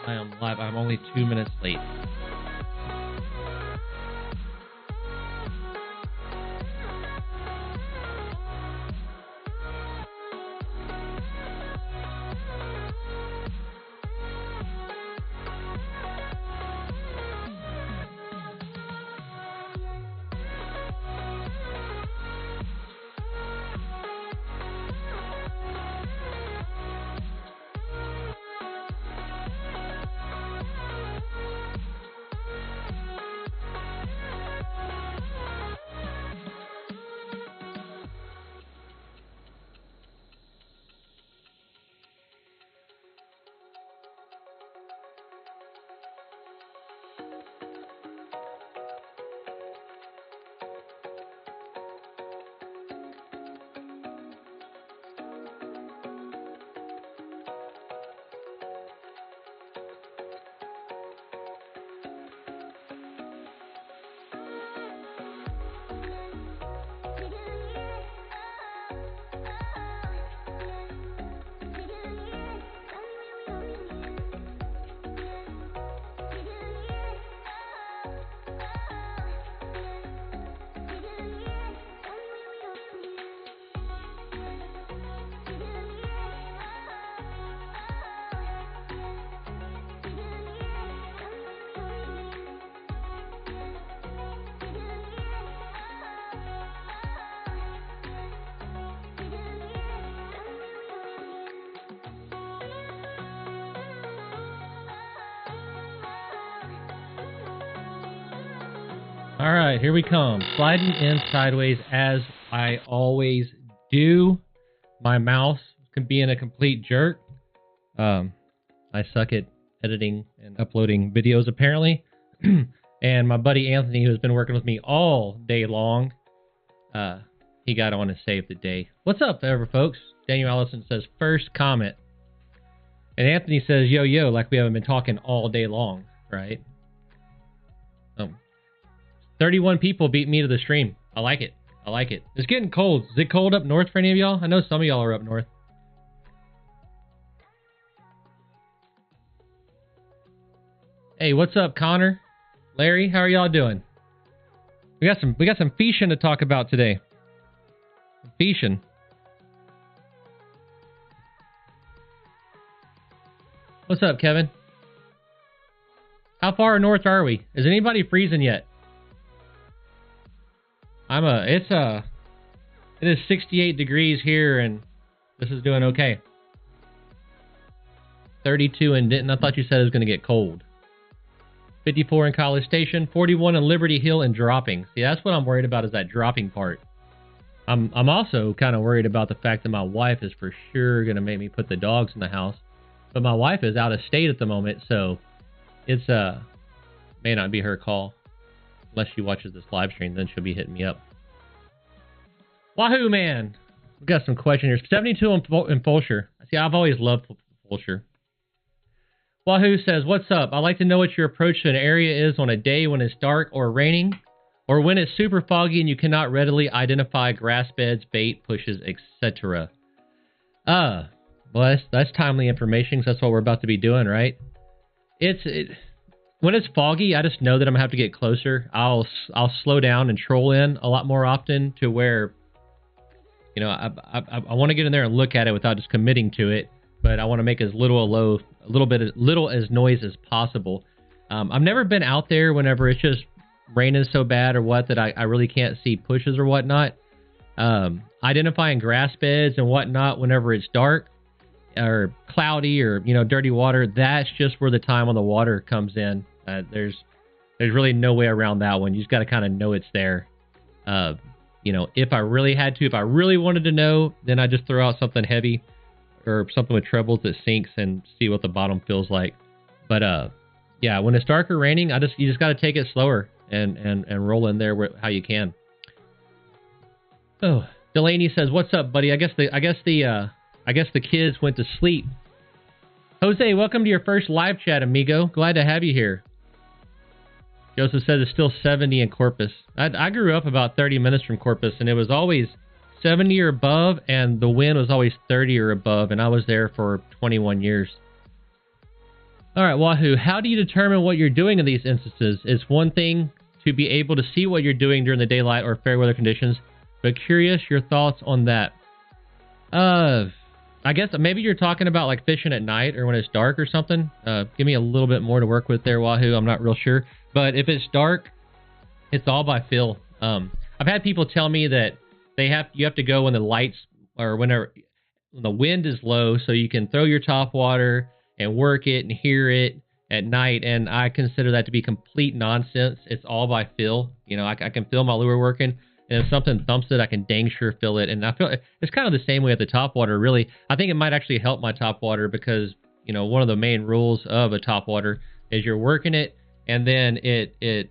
I am live. I'm only 2 minutes late. All right, here we come. Sliding in sideways as I always do. My mouse can be in a complete jerk. I suck at editing and uploading videos, apparently. And my buddy Anthony, who's been working with me all day long, he got on to save the day. What's up, ever, folks? Daniel Allison says, first comment. And Anthony says, yo, yo, like we haven't been talking all day long, right? 31 people beat me to the stream. I like it. I like it. It's getting cold. Is it cold up north for any of y'all? I know some of y'all are up north. Hey, what's up, Connor? Larry, how are y'all doing? We got some fishing to talk about today. Fishing. What's up, Kevin? How far north are we? Is anybody freezing yet? It is 68 degrees here, and this is doing okay. 32 in Denton. I thought you said it was going to get cold. 54 in College Station. 41 in Liberty Hill and dropping. See, that's what I'm worried about, is that dropping part. I'm also kind of worried about the fact that my wife is for sure going to make me put the dogs in the house. But my wife is out of state at the moment, so it's may not be her call. Unless she watches this live stream, then she'll be hitting me up. Wahoo, man! We've got some questions here. 72 in Fulshire. See, I've always loved Fulshire. Wahoo says, what's up? I'd like to know what your approach to an area is on a day when it's dark or raining, or when it's super foggy and you cannot readily identify grass beds, bait, pushes, etc. Well, that's timely information, because that's what we're about to be doing, right? When it's foggy, I just know that I'm gonna have to get closer. I'll slow down and troll in a lot more often, to where, you know, I want to get in there and look at it without just committing to it, but I want to make as little as noise as possible. I've never been out there whenever it's just raining so bad or what that I really can't see pushes or whatnot. Identifying grass beds and whatnot whenever it's dark or cloudy or, you know, dirty water, that's just where the time on the water comes in. There's really no way around that one. You just got to kind of know it's there. You know, if I really had to, if I really wanted to know, then I just throw out something heavy or something with trebles that sinks and see what the bottom feels like. But yeah, when it's dark or raining, you just got to take it slower and roll in there how you can. Oh, Delaney says, "What's up, buddy? I guess the kids went to sleep." Jose, welcome to your first live chat, amigo. Glad to have you here. Joseph says it's still 70 in Corpus. I grew up about 30 minutes from Corpus, and it was always 70 or above, and the wind was always 30 or above, and I was there for 21 years. All right, Wahoo, how do you determine what you're doing in these instances? It's one thing to be able to see what you're doing during the daylight or fair weather conditions, but curious your thoughts on that. I guess maybe you're talking about like fishing at night or when it's dark or something. Give me a little bit more to work with there, Wahoo. I'm not real sure. But if it's dark, it's all by feel. I've had people tell me that you have to go when the lights or when the wind is low so you can throw your top water and work it and hear it at night. And I consider that to be complete nonsense. It's all by feel. You know, I can feel my lure working. And if something thumps it, I can dang sure feel it. And I feel it's kind of the same way at the top water, really. I think it might actually help my top water because, you know, one of the main rules of a top water is you're working it and then they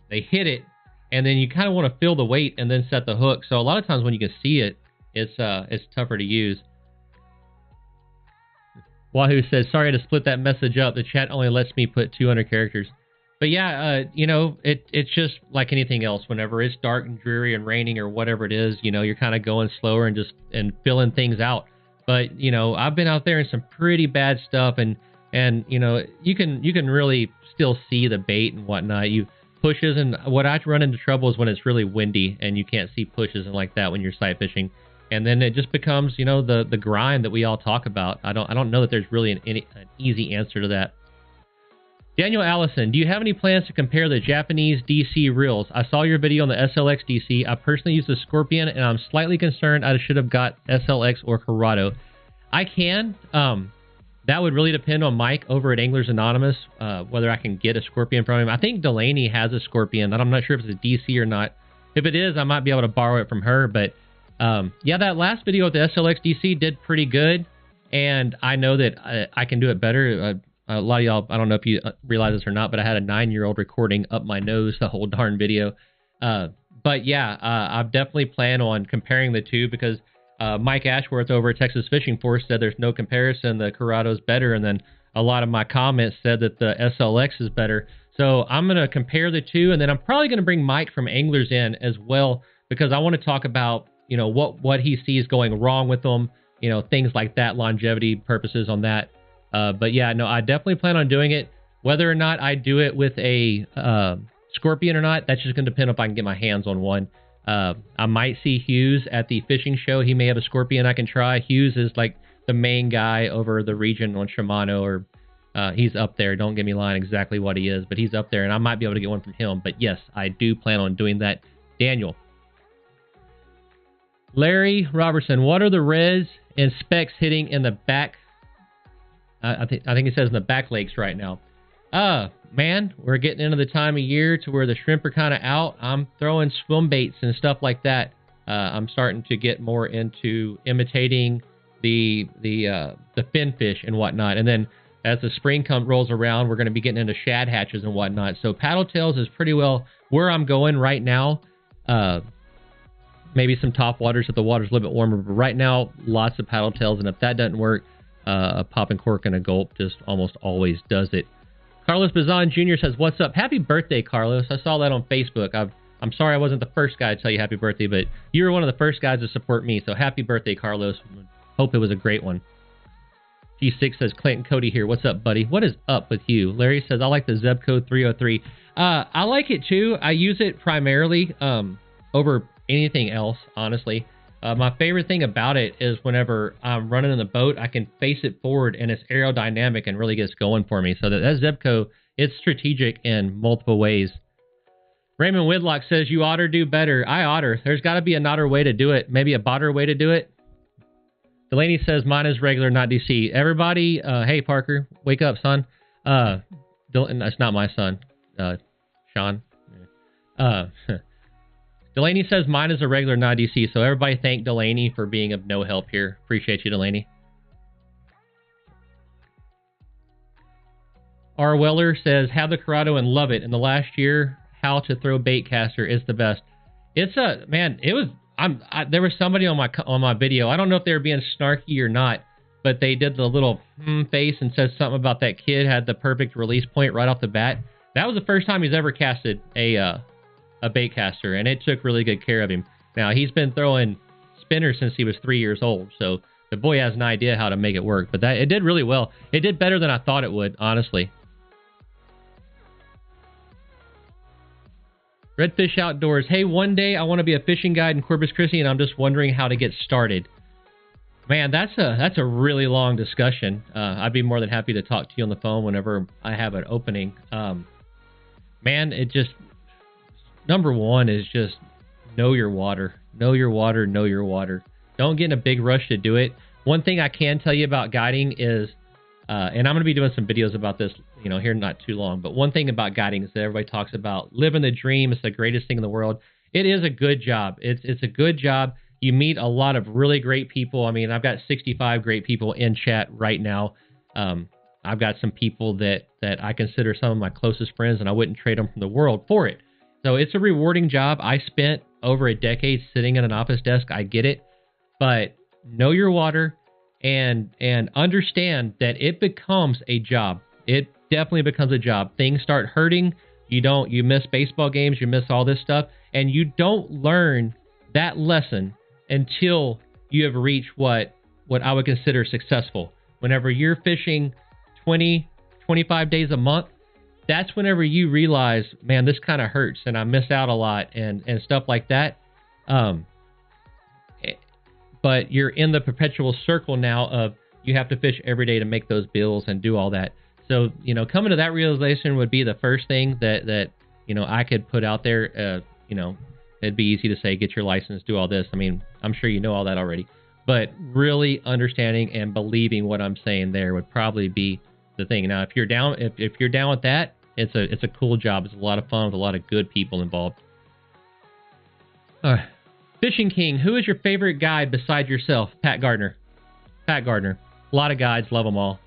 hit it and then you kind of want to feel the weight and then set the hook. So a lot of times when you can see it, it's tougher to use. Wahoo says, sorry to split that message up. The chat only lets me put 200 characters. But yeah, you know, it's just like anything else. Whenever it's dark and dreary and raining or whatever it is, you know, you're kind of going slower and filling things out. But you know, I've been out there in some pretty bad stuff, and you know, you can really still see the bait and whatnot. You pushes, and what I run into trouble is when it's really windy and you can't see pushes and like that when you're sight fishing, and then it just becomes, you know, the grind that we all talk about. I don't know that there's really an easy answer to that. Daniel Allison, do you have any plans to compare the Japanese DC reels? I saw your video on the SLX DC. I personally use the Scorpion, and I'm slightly concerned I should have got SLX or Corrado. I can. That would really depend on Mike over at Anglers Anonymous, whether I can get a Scorpion from him. I think Delaney has a Scorpion, and I'm not sure if it's a DC or not. If it is, I might be able to borrow it from her. But yeah, that last video with the SLX DC did pretty good, and I know that I can do it better. A lot of y'all, I don't know if you realize this or not, but I had a 9-year-old recording up my nose the whole darn video. But yeah, I've definitely planned on comparing the two because Mike Ashworth over at Texas Fishing Force said there's no comparison. The Corrado's better. And then a lot of my comments said that the SLX is better. So I'm going to compare the two. And then I'm probably going to bring Mike from Anglers in as well because I want to talk about, you know, what he sees going wrong with them, you know, things like that, longevity purposes on that. But yeah, no, I definitely plan on doing it. Whether or not I do it with a Scorpion or not, that's just going to depend if I can get my hands on one. I might see Hughes at the fishing show. He may have a Scorpion I can try. Hughes is like the main guy over the region on Shimano, or he's up there. Don't get me lying exactly what he is, but he's up there, and I might be able to get one from him. But yes, I do plan on doing that. Daniel. Larry Robertson, what are the res and specs hitting in the back? I think it says in the back lakes right now. Man, we're getting into the time of year to where the shrimp are kind of out. I'm throwing swim baits and stuff like that. I'm starting to get more into imitating the fin fish and whatnot. And then as the spring rolls around, we're going to be getting into shad hatches and whatnot. So paddle tails is pretty well where I'm going right now. Maybe some top waters if the water's a little bit warmer. But right now, lots of paddle tails. And if that doesn't work, a pop and cork and a gulp just almost always does it. Carlos Bazan Jr. says, what's up? Happy birthday, Carlos. I saw that on Facebook. I'm sorry I wasn't the first guy to tell you happy birthday, but you were one of the first guys to support me. So happy birthday, Carlos. Hope it was a great one. G6 says, Clayton Cody here. What's up, buddy? What is up with you? Larry says, I like the Zebco 303. I like it too. I use it primarily over anything else, honestly. My favorite thing about it is whenever I'm running in the boat, I can face it forward and it's aerodynamic and really gets going for me. So that Zebco, it's strategic in multiple ways. Raymond Whitlock says, you oughter do better. I oughter. There's got to be another way to do it. Maybe a better way to do it. Delaney says, mine is regular, not DC. Everybody, hey, Parker, wake up, son. That's not my son, Sean. Delaney says mine is a regular, not DC. So everybody thank Delaney for being of no help here. Appreciate you, Delaney. R. Weller says, have the Corrado and love it. In the last year, how to throw bait caster is the best. It's a, man, it was, there was somebody on my video. I don't know if they were being snarky or not, but they did the little face and said something about that kid had the perfect release point right off the bat. That was the first time he's ever casted a bait caster, and it took really good care of him. Now, he's been throwing spinners since he was 3 years old, so the boy has an idea how to make it work. But it did really well. It did better than I thought it would, honestly. Redfish Outdoors. Hey, one day I want to be a fishing guide in Corpus Christi, and I'm just wondering how to get started. Man, that's a really long discussion. I'd be more than happy to talk to you on the phone whenever I have an opening. Man, it just, number one is just know your water. Know your water, know your water. Don't get in a big rush to do it. One thing I can tell you about guiding is, and I'm going to be doing some videos about this, here not too long, but one thing about guiding is that everybody talks about living the dream. It's the greatest thing in the world. It is a good job. It's a good job. You meet a lot of really great people. I mean, I've got 65 great people in chat right now. I've got some people that I consider some of my closest friends, and I wouldn't trade them from the world for it. So it's a rewarding job. I spent over a decade sitting at an office desk. I get it. But know your water and understand that it becomes a job. It definitely becomes a job. Things start hurting. You miss baseball games. You miss all this stuff. And you don't learn that lesson until you have reached what I would consider successful. Whenever you're fishing 20, 25 days a month, that's whenever you realize, man, this kind of hurts and I miss out a lot and stuff like that. But you're in the perpetual circle now of you have to fish every day to make those bills and do all that. So, coming to that realization would be the first thing that I could put out there. It'd be easy to say, get your license, do all this. I mean, I'm sure you know all that already. But really understanding and believing what I'm saying there would probably be the thing. Now, if you're down with that, it's a cool job. It's a lot of fun with a lot of good people involved. Fishing King, who is your favorite guide besides yourself? Pat Gardner. Pat Gardner. A lot of guides, love them all.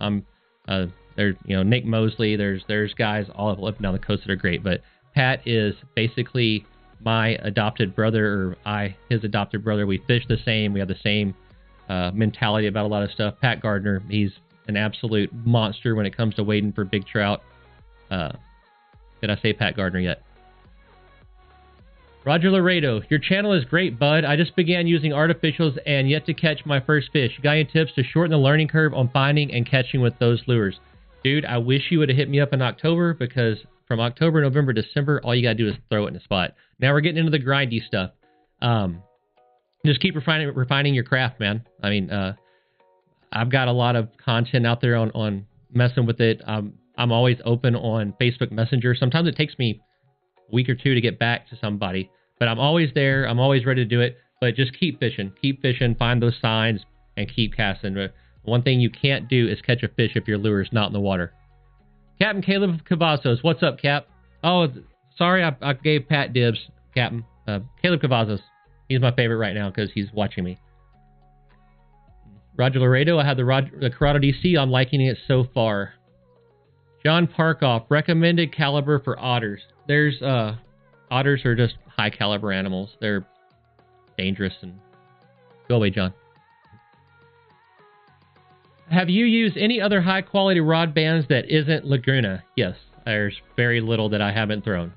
There's Nick Mosley. There's guys all up and down the coast that are great, but Pat is basically my adopted brother, or his adopted brother. We fish the same. We have the same mentality about a lot of stuff. Pat Gardner, he's an absolute monster when it comes to wading for big trout. Did I say Pat Gardner yet? Roger Laredo, your channel is great, bud. I just began using artificials and yet to catch my first fish. You got any tips to shorten the learning curve on finding and catching with those lures? Dude, I wish you would have hit me up in October, because from October, November, December, all you got to do is throw it in a spot. Now we're getting into the grindy stuff. Just keep refining your craft, man. I mean, I've got a lot of content out there on messing with it. I'm always open on Facebook Messenger. Sometimes it takes me a week or two to get back to somebody, but I'm always there. I'm always ready to do it. But just keep fishing, find those signs, and keep casting. One thing you can't do is catch a fish if your lure is not in the water. Captain Caleb Cavazos, what's up, Cap? Oh, sorry, I gave Pat dibs, Captain. Caleb Cavazos, he's my favorite right now because he's watching me. Roger Laredo, I have the Corrado DC. I'm liking it so far. John Parkoff, recommended caliber for otters. Otters are just high caliber animals. They're dangerous and go away, John. Have you used any other high quality rod bands that isn't Laguna? Yes, there's very little that I haven't thrown.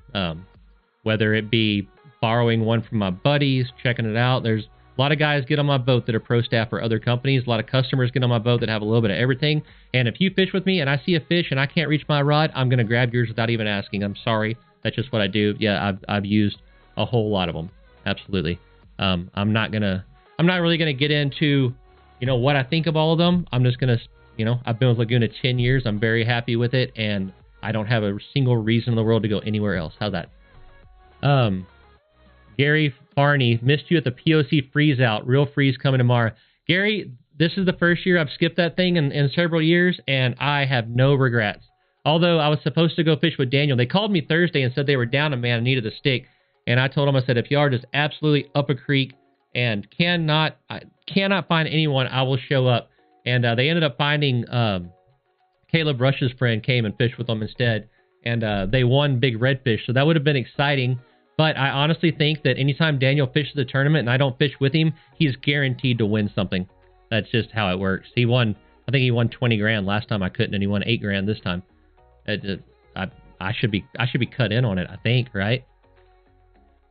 Whether it be borrowing one from my buddies, checking it out. There's a lot of guys get on my boat that are pro staff for other companies. A lot of customers get on my boat that have a little bit of everything. And if you fish with me and I see a fish and I can't reach my rod, I'm going to grab yours without even asking. I'm sorry. That's just what I do. Yeah, I've used a whole lot of them. Absolutely. I'm not really going to get into, what I think of all of them. I'm just going to, I've been with Laguna 10 years. I'm very happy with it. And I don't have a single reason in the world to go anywhere else. How's that? Gary Barney, missed you at the POC freeze out. Real freeze coming tomorrow. Gary, this is the first year I've skipped that thing in several years, and I have no regrets. Although I was supposed to go fish with Daniel. They called me Thursday and said they were down a man and needed a stick. And I told them, I said, if y'all are just absolutely up a creek and cannot find anyone, I will show up. And they ended up finding Caleb Rush's friend came and fished with them instead. And they won big redfish. So that would have been exciting. But I honestly think that anytime Daniel fishes the tournament and I don't fish with him, he's guaranteed to win something. That's just how it works. I think he won 20 grand last time I couldn't, and he won 8 grand this time. I should be cut in on it, I think, right?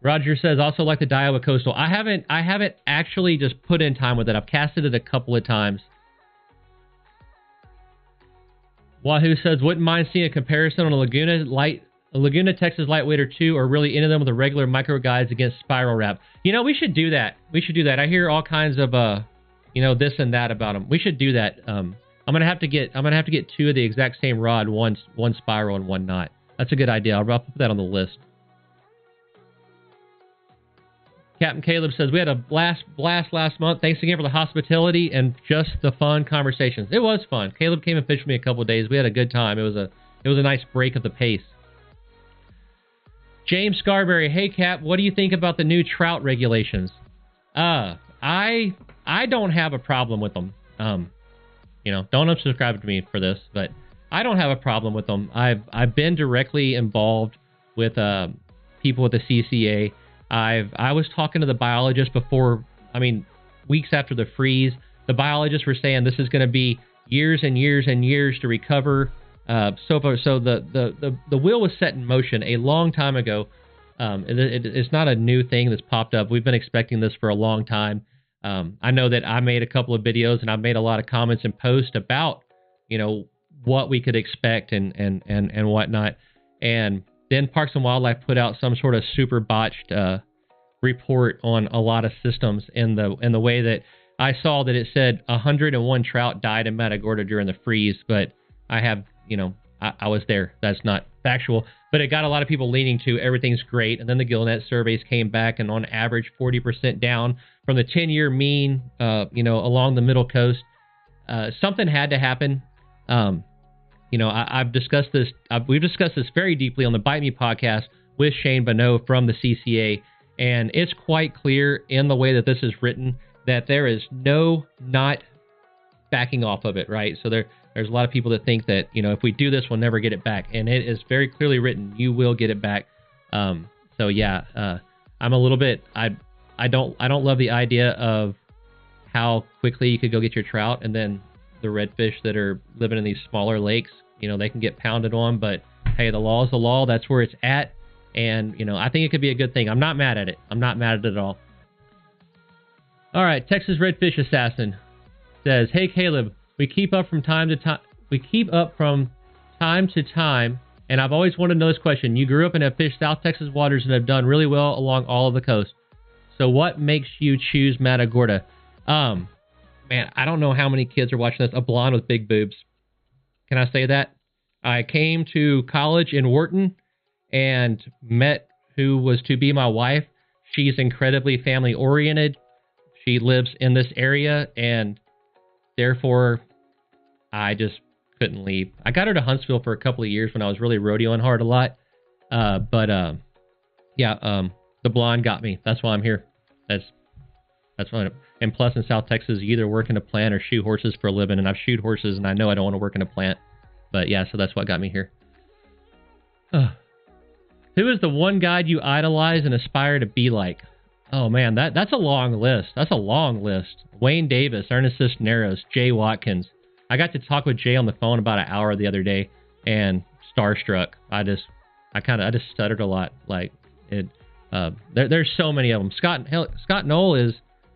Roger says, also like the Daiwa Coastal. I haven't actually just put in time with it. I've casted it a couple of times. Wahoo says, wouldn't mind seeing a comparison on a Laguna Texas Lightweight or 2, or really into them with a regular micro guides against Spiral Wrap. You know, we should do that. We should do that. I hear all kinds of, this and that about them. We should do that. I'm gonna have to get 2 of the exact same rod, one spiral and one knot. That's a good idea. I'll put that on the list. Captain Caleb says, we had a blast last month. Thanks again for the hospitality and just the fun conversations. It was fun. Caleb came and fished with me a couple of days. We had a good time. It was a nice break of the pace. James Scarberry, hey Cap, what do you think about the new trout regulations? I don't have a problem with them. Don't unsubscribe to me for this, but I don't have a problem with them. I've been directly involved with people with the CCA. I was talking to the biologist before, weeks after the freeze. The biologists were saying this is going to be years and years and years to recover. So the wheel was set in motion a long time ago. It's not a new thing that's popped up. We've been expecting this for a long time. I know that I made a couple of videos and I've made a lot of comments and posts about, what we could expect and whatnot. And then Parks and Wildlife put out some sort of super botched report on a lot of systems in the way that I saw that it said 101 trout died in Matagorda during the freeze, but I have, I was there. That's not factual, but it got a lot of people leaning to everything's great. And then the Gillnet surveys came back and on average 40% down from the 10-year mean, along the middle coast. Something had to happen. I've discussed this. We've discussed this very deeply on the Bite Me podcast with Shane Bonneau from the CCA, and it's quite clear in the way that this is written that there is not backing off of it, right? So there's a lot of people that think that if we do this, we'll never get it back, and it is very clearly written. You will get it back. I'm a little bit. I don't love the idea of how quickly you could go get your trout, and then the redfish that are living in these smaller lakes, they can get pounded on, but hey, the law is the law. That's where it's at. And, I think it could be a good thing. I'm not mad at it. I'm not mad at it at all. All right. Texas Redfish Assassin says, hey, Caleb, we keep up from time to time. And I've always wanted to know this question. You grew up and have fished South Texas waters and have done really well along all of the coast. So what makes you choose Matagorda? Man, I don't know how many kids are watching this. A blonde with big boobs. Can I say that? I came to college in Wharton and met who was to be my wife. She's incredibly family-oriented. She lives in this area, and therefore, I just couldn't leave. I got her to Huntsville for a couple of years when I was really rodeoing hard a lot. The blonde got me. That's why I'm here. That's why. And plus, in South Texas, you either work in a plant or shoot horses for a living. And I've shoot horses, and I know I don't want to work in a plant. But yeah, so that's what got me here. Who is the one guide you idolize and aspire to be like? Oh man, that's a long list. That's a long list. Wayne Davis, Ernest Cisneros, Jay Watkins. I got to talk with Jay on the phone about an hour the other day, and starstruck. I just stuttered a lot. Like it. There's so many of them. Scott Knoll is.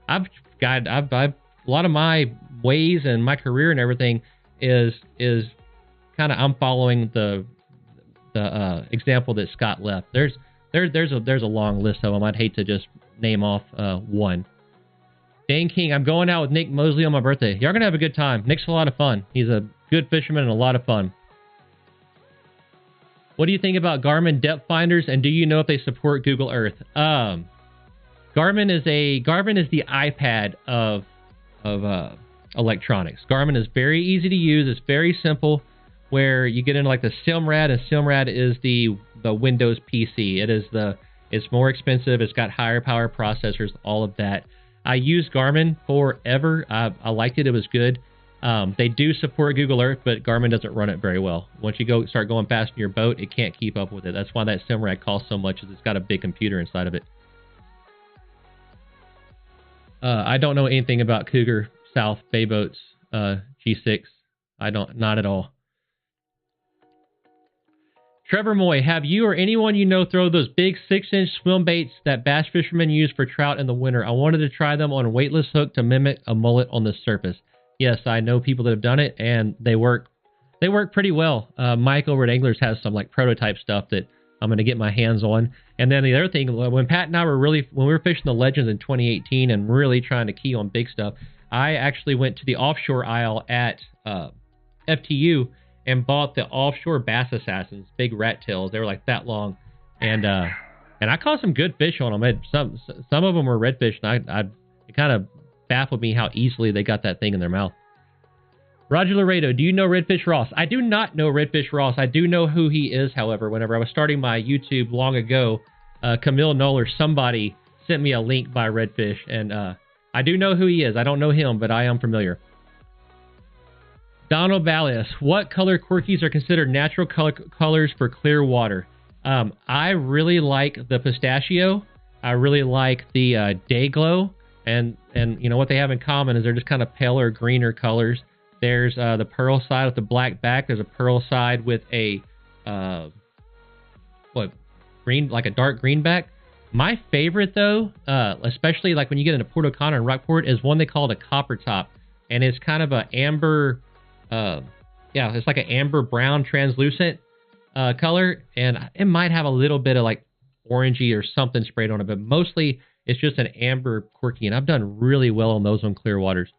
I've a lot of my ways and my career and everything is kind of I'm following the example that Scott left. There's a long list of them. I'd hate to just name off one. Dane King, I'm going out with Nick Mosley on my birthday. Y'all gonna have a good time. Nick's a lot of fun. He's a good fisherman and a lot of fun. What do you think about Garmin depth finders, and do you know if they support Google Earth? Garmin is the iPad of electronics. Garmin is very easy to use. It's very simple. Where you get into like the Simrad, and Simrad is the Windows PC. It's more expensive. It's got higher power processors, all of that. I used Garmin forever. I liked it. It was good. They do support Google Earth, but Garmin doesn't run it very well. Once you start going fast in your boat, it can't keep up with it. That's why that Simrad costs so much, is it's got a big computer inside of it. I don't know anything about Cougar South Bay Boats G6. Not at all. Trevor Moy, have you or anyone you know throw those big 6-inch swim baits that bass fishermen use for trout in the winter? I wanted to try them on a weightless hook to mimic a mullet on the surface. Yes, I know people that have done it, and they work pretty well. Mike over at Anglers has some like prototype stuff that I'm going to get my hands on. And then the other thing, when Pat and I were when we were fishing the Legends in 2018 and really trying to key on big stuff, I actually went to the offshore aisle at FTU and bought the offshore Bass Assassins, big rat tails. They were like that long, and I caught some good fish on them. Some of them were redfish, and it kind of baffled me how easily they got that thing in their mouth. Roger Laredo, do you know Redfish Ross? I do not know Redfish Ross. I do know who he is, however. Whenever I was starting my YouTube long ago, Camille Knoll or somebody sent me a link by Redfish, and I do know who he is. I don't know him, but I am familiar. Donald Ballas, what color quirkies are considered natural colors for clear water? I really like the pistachio. I really like the day glow, and you know what they have in common is they're just kind of paler, greener colors. There's the pearl side with the black back. There's a pearl side with a green, like a dark green back. My favorite though, especially like when you get into Port O'Connor and Rockport, is one they call the copper top, and it's kind of a amber. It's like an amber brown translucent color, and it might have a little bit of like orangey or something sprayed on it, but mostly it's just an amber quirky, and I've done really well on those on clear waters.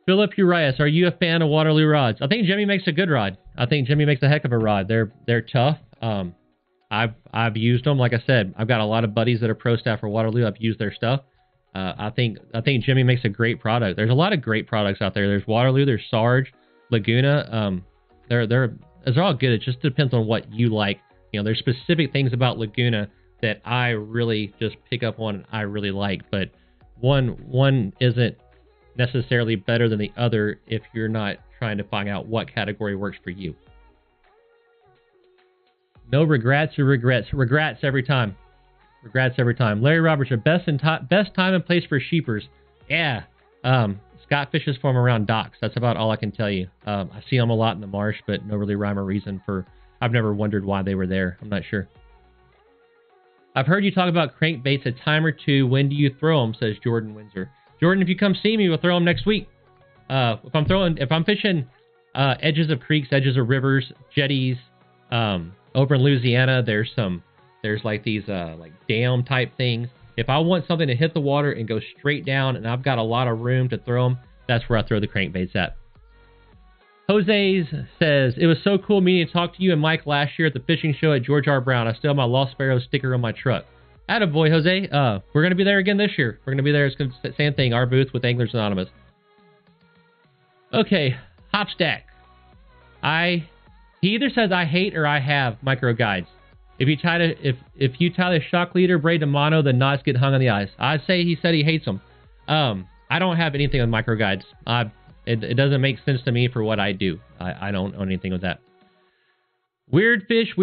Philip Urias, are you a fan of Waterloo rods? I think Jimmy makes a good rod. I think Jimmy makes a heck of a rod. They're tough. I've used them. Like I said, I've got a lot of buddies that are pro staff for Waterloo. I've used their stuff. I think Jimmy makes a great product. There's a lot of great products out there. There's Waterloo, there's Sarge, Laguna. They're all good. It just depends on what you like. You know, there's specific things about Laguna that I really just pick up on and I really like, but one isn't necessarily better than the other if you're not trying to find out what category works for you. No regrets or regrets. Regrets every time. Regrets every time. Larry Roberts, best time and place for sheepers. Yeah. Scott fishes for them around docks. That's about all I can tell you. I see them a lot in the marsh, but no really rhyme or reason for... I've never wondered why they were there. I'm not sure. I've heard you talk about crankbaits a time or two. When do you throw them? Says Jordan Windsor. Jordan, if you come see me, we'll throw them next week. If I'm fishing edges of creeks, edges of rivers, jetties, over in Louisiana, there's like these like dam type things. If I want something to hit the water and go straight down, and I've got a lot of room to throw them, that's where I throw the crankbaits at. Jose says, it was so cool meeting and talk to you and Mike last year at the fishing show at George R. Brown. I still have my Lost Sparrow sticker on my truck. Attaboy, Jose. We're going to be there again this year. We're going to be there. It's the same thing. Our booth with Anglers Anonymous. Okay. Hopstack. He either says I hate or I have micro guides. If you tie the shock leader braid to mono, the knots get hung on the eyes. I say he said he hates them. I don't have anything with micro guides. It doesn't make sense to me for what I do. I don't own anything with that. Weird fish.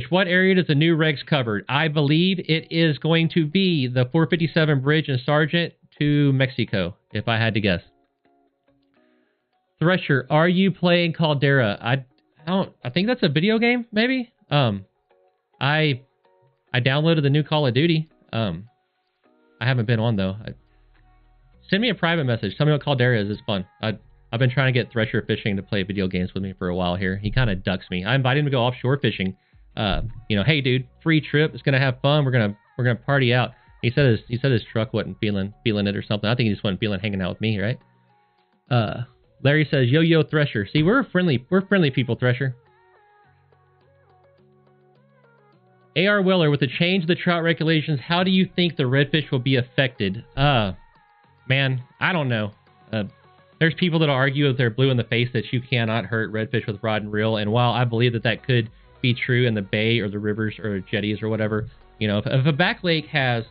What area does the new regs cover? I believe it is going to be the 457 bridge in Sargent to Mexico, if I had to guess. Thresher, are you playing Caldera? I think that's a video game, maybe? I downloaded the new Call of Duty. I haven't been on, though. Send me a private message. Tell me what Caldera is. It's fun. I've been trying to get Thresher Fishing to play video games with me for a while here. He kind of ducks me. I invited him to go offshore fishing. Hey dude, free trip. It's gonna have fun. We're gonna party out. He said his truck wasn't feeling it or something. I think he just wasn't feeling hanging out with me, right? Larry says, yo Thresher. See, we're friendly people, Thresher. A.R. Weller, with the change of the trout regulations, how do you think the redfish will be affected? Man, I don't know. There's people that argue if they're blue in the face that you cannot hurt redfish with rod and reel, and while I believe that could be true in the bay or the rivers or jetties or whatever, if a back lake has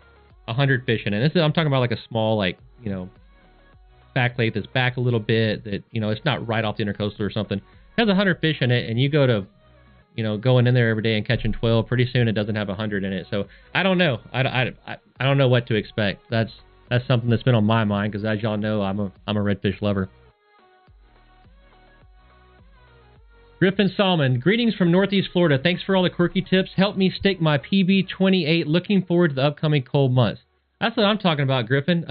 100 fish in it, I'm talking about like a small, back lake that's back a little bit, that, it's not right off the intercoastal or something, it has 100 fish in it, and you go to, going in there every day and catching 12, pretty soon it doesn't have 100 in it. So I don't know. I don't know what to expect. That's something that's been on my mind, because as y'all know, I'm a redfish lover. Griffin Salmon, greetings from Northeast Florida. Thanks for all the quirky tips. Help me stick my PB28. Looking forward to the upcoming cold months. That's what I'm talking about, Griffin.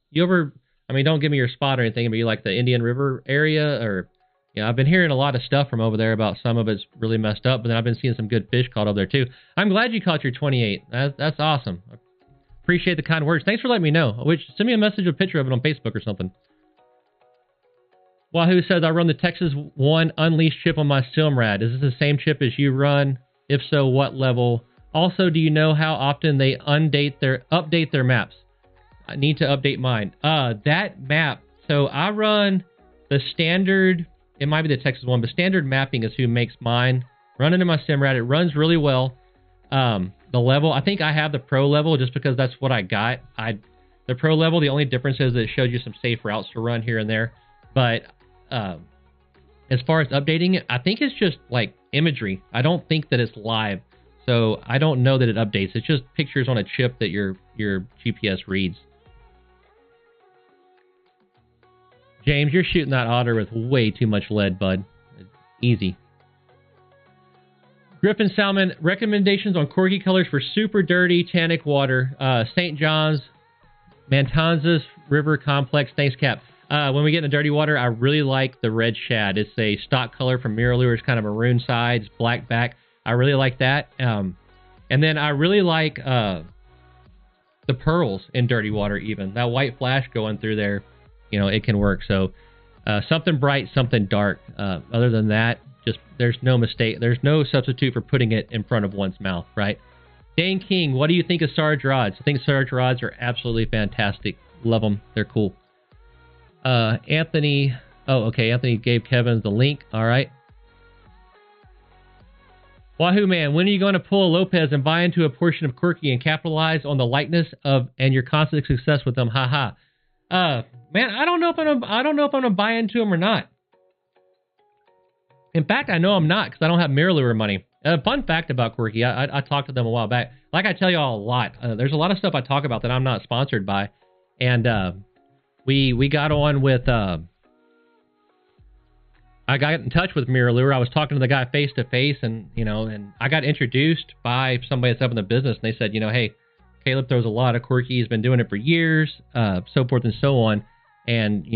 You ever, I mean, don't give me your spot or anything, but you like the Indian River area? Or, yeah, I've been hearing a lot of stuff from over there about some of it's really messed up, but then I've been seeing some good fish caught over there too. I'm glad you caught your 28. That's awesome. I appreciate the kind words. Thanks for letting me know. Send me a message or a picture of it on Facebook or something. Wahoo says, I run the Texas 1 Unleashed chip on my Silmrad. Is this the same chip as you run? If so, what level? Also, do you know how often they update their maps? I need to update mine. That map, so I run the standard, it might be the Texas 1, but standard mapping is who makes mine. Run into my Simrad. It runs really well. The level, I think I have the pro level just because that's what I got. The pro level, the only difference is that it shows you some safe routes to run here and there. But as far as updating it, I think it's just like imagery. I don't think that it's live. So I don't know that it updates. It's just pictures on a chip that your GPS reads. James, you're shooting that otter with way too much lead, bud. Easy. Griffin Salmon, recommendations on corky colors for super dirty tannic water. St. John's, Matanzas River Complex. Thanks, Cap. When we get in the dirty water, I really like the red shad. It's a stock color from MirrOlure. Kind of maroon sides, black back. I really like that. And then I really like the pearls in dirty water even. That white flash going through there, you know, it can work. So something bright, something dark. Other than that, just there's no mistake. There's no substitute for putting it in front of one's mouth, right? Dane King, what do you think of Sarge rods? I think Sarge rods are absolutely fantastic. Love them. They're cool. Anthony, oh, okay, Anthony gave Kevin the link. All right. Wahoo Man, when are you going to pull a Lopez and buy into a portion of Quirky and capitalize on the likeness of and your constant success with them? Haha. Man, I don't know if I'm gonna buy into them or not. In fact, I know I'm not because I don't have MirrOlure money. Fun fact about Quirky, I talked to them a while back. Like I tell y'all a lot, there's a lot of stuff I talk about that I'm not sponsored by, and we got on with. I got in touch with MirrOlure. I was talking to the guy face to face, and and I got introduced by somebody that's up in the business, and they said, hey, Caleb throws a lot of Quirky. He's been doing it for years, so forth and so on. And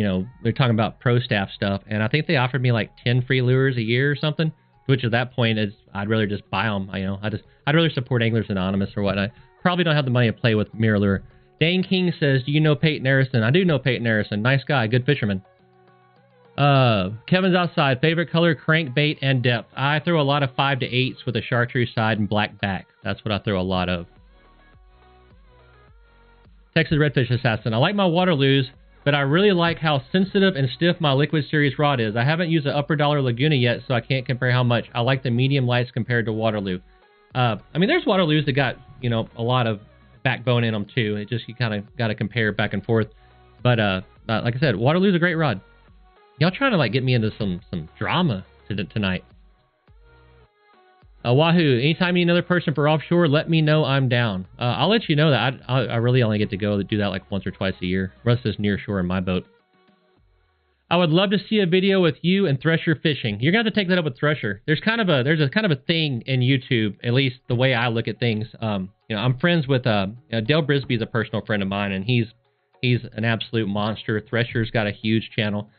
they're talking about pro staff stuff, and I think they offered me like 10 free lures a year or something. Which at that point is I'd rather just buy them. I'd rather support Anglers Anonymous or whatnot. Probably don't have the money to play with MirrOlure. Dane King says, do you know Peyton Harrison? I do know Peyton Harrison. Nice guy, good fisherman. Kevin's outside. Favorite color, crankbait, and depth. I throw a lot of 5 to 8s with a chartreuse side and black back. That's what I throw a lot of. Texas Redfish Assassin. I like my Waterloos, but I really like how sensitive and stiff my Liquid Series rod is. I haven't used an Upper Dollar Laguna yet, so I can't compare how much. I like the medium lights compared to Waterloo. I mean, there's Waterloos that got, a lot of backbone in them too. It just, you kind of got to compare back and forth. But like I said, Waterloo's a great rod. Y'all trying to get me into some drama tonight. Wahoo, anytime you need another person for offshore, let me know. I'm down. I'll let you know that I really only get to go do that like once or twice a year. The rest is near shore in my boat. I would love to see a video with you and Thresher fishing. You're gonna have to take that up with Thresher. There's a kind of a thing in YouTube, at least the way I look at things. I'm friends with Dale Brisby's a personal friend of mine, and he's an absolute monster. Thresher's got a huge channel.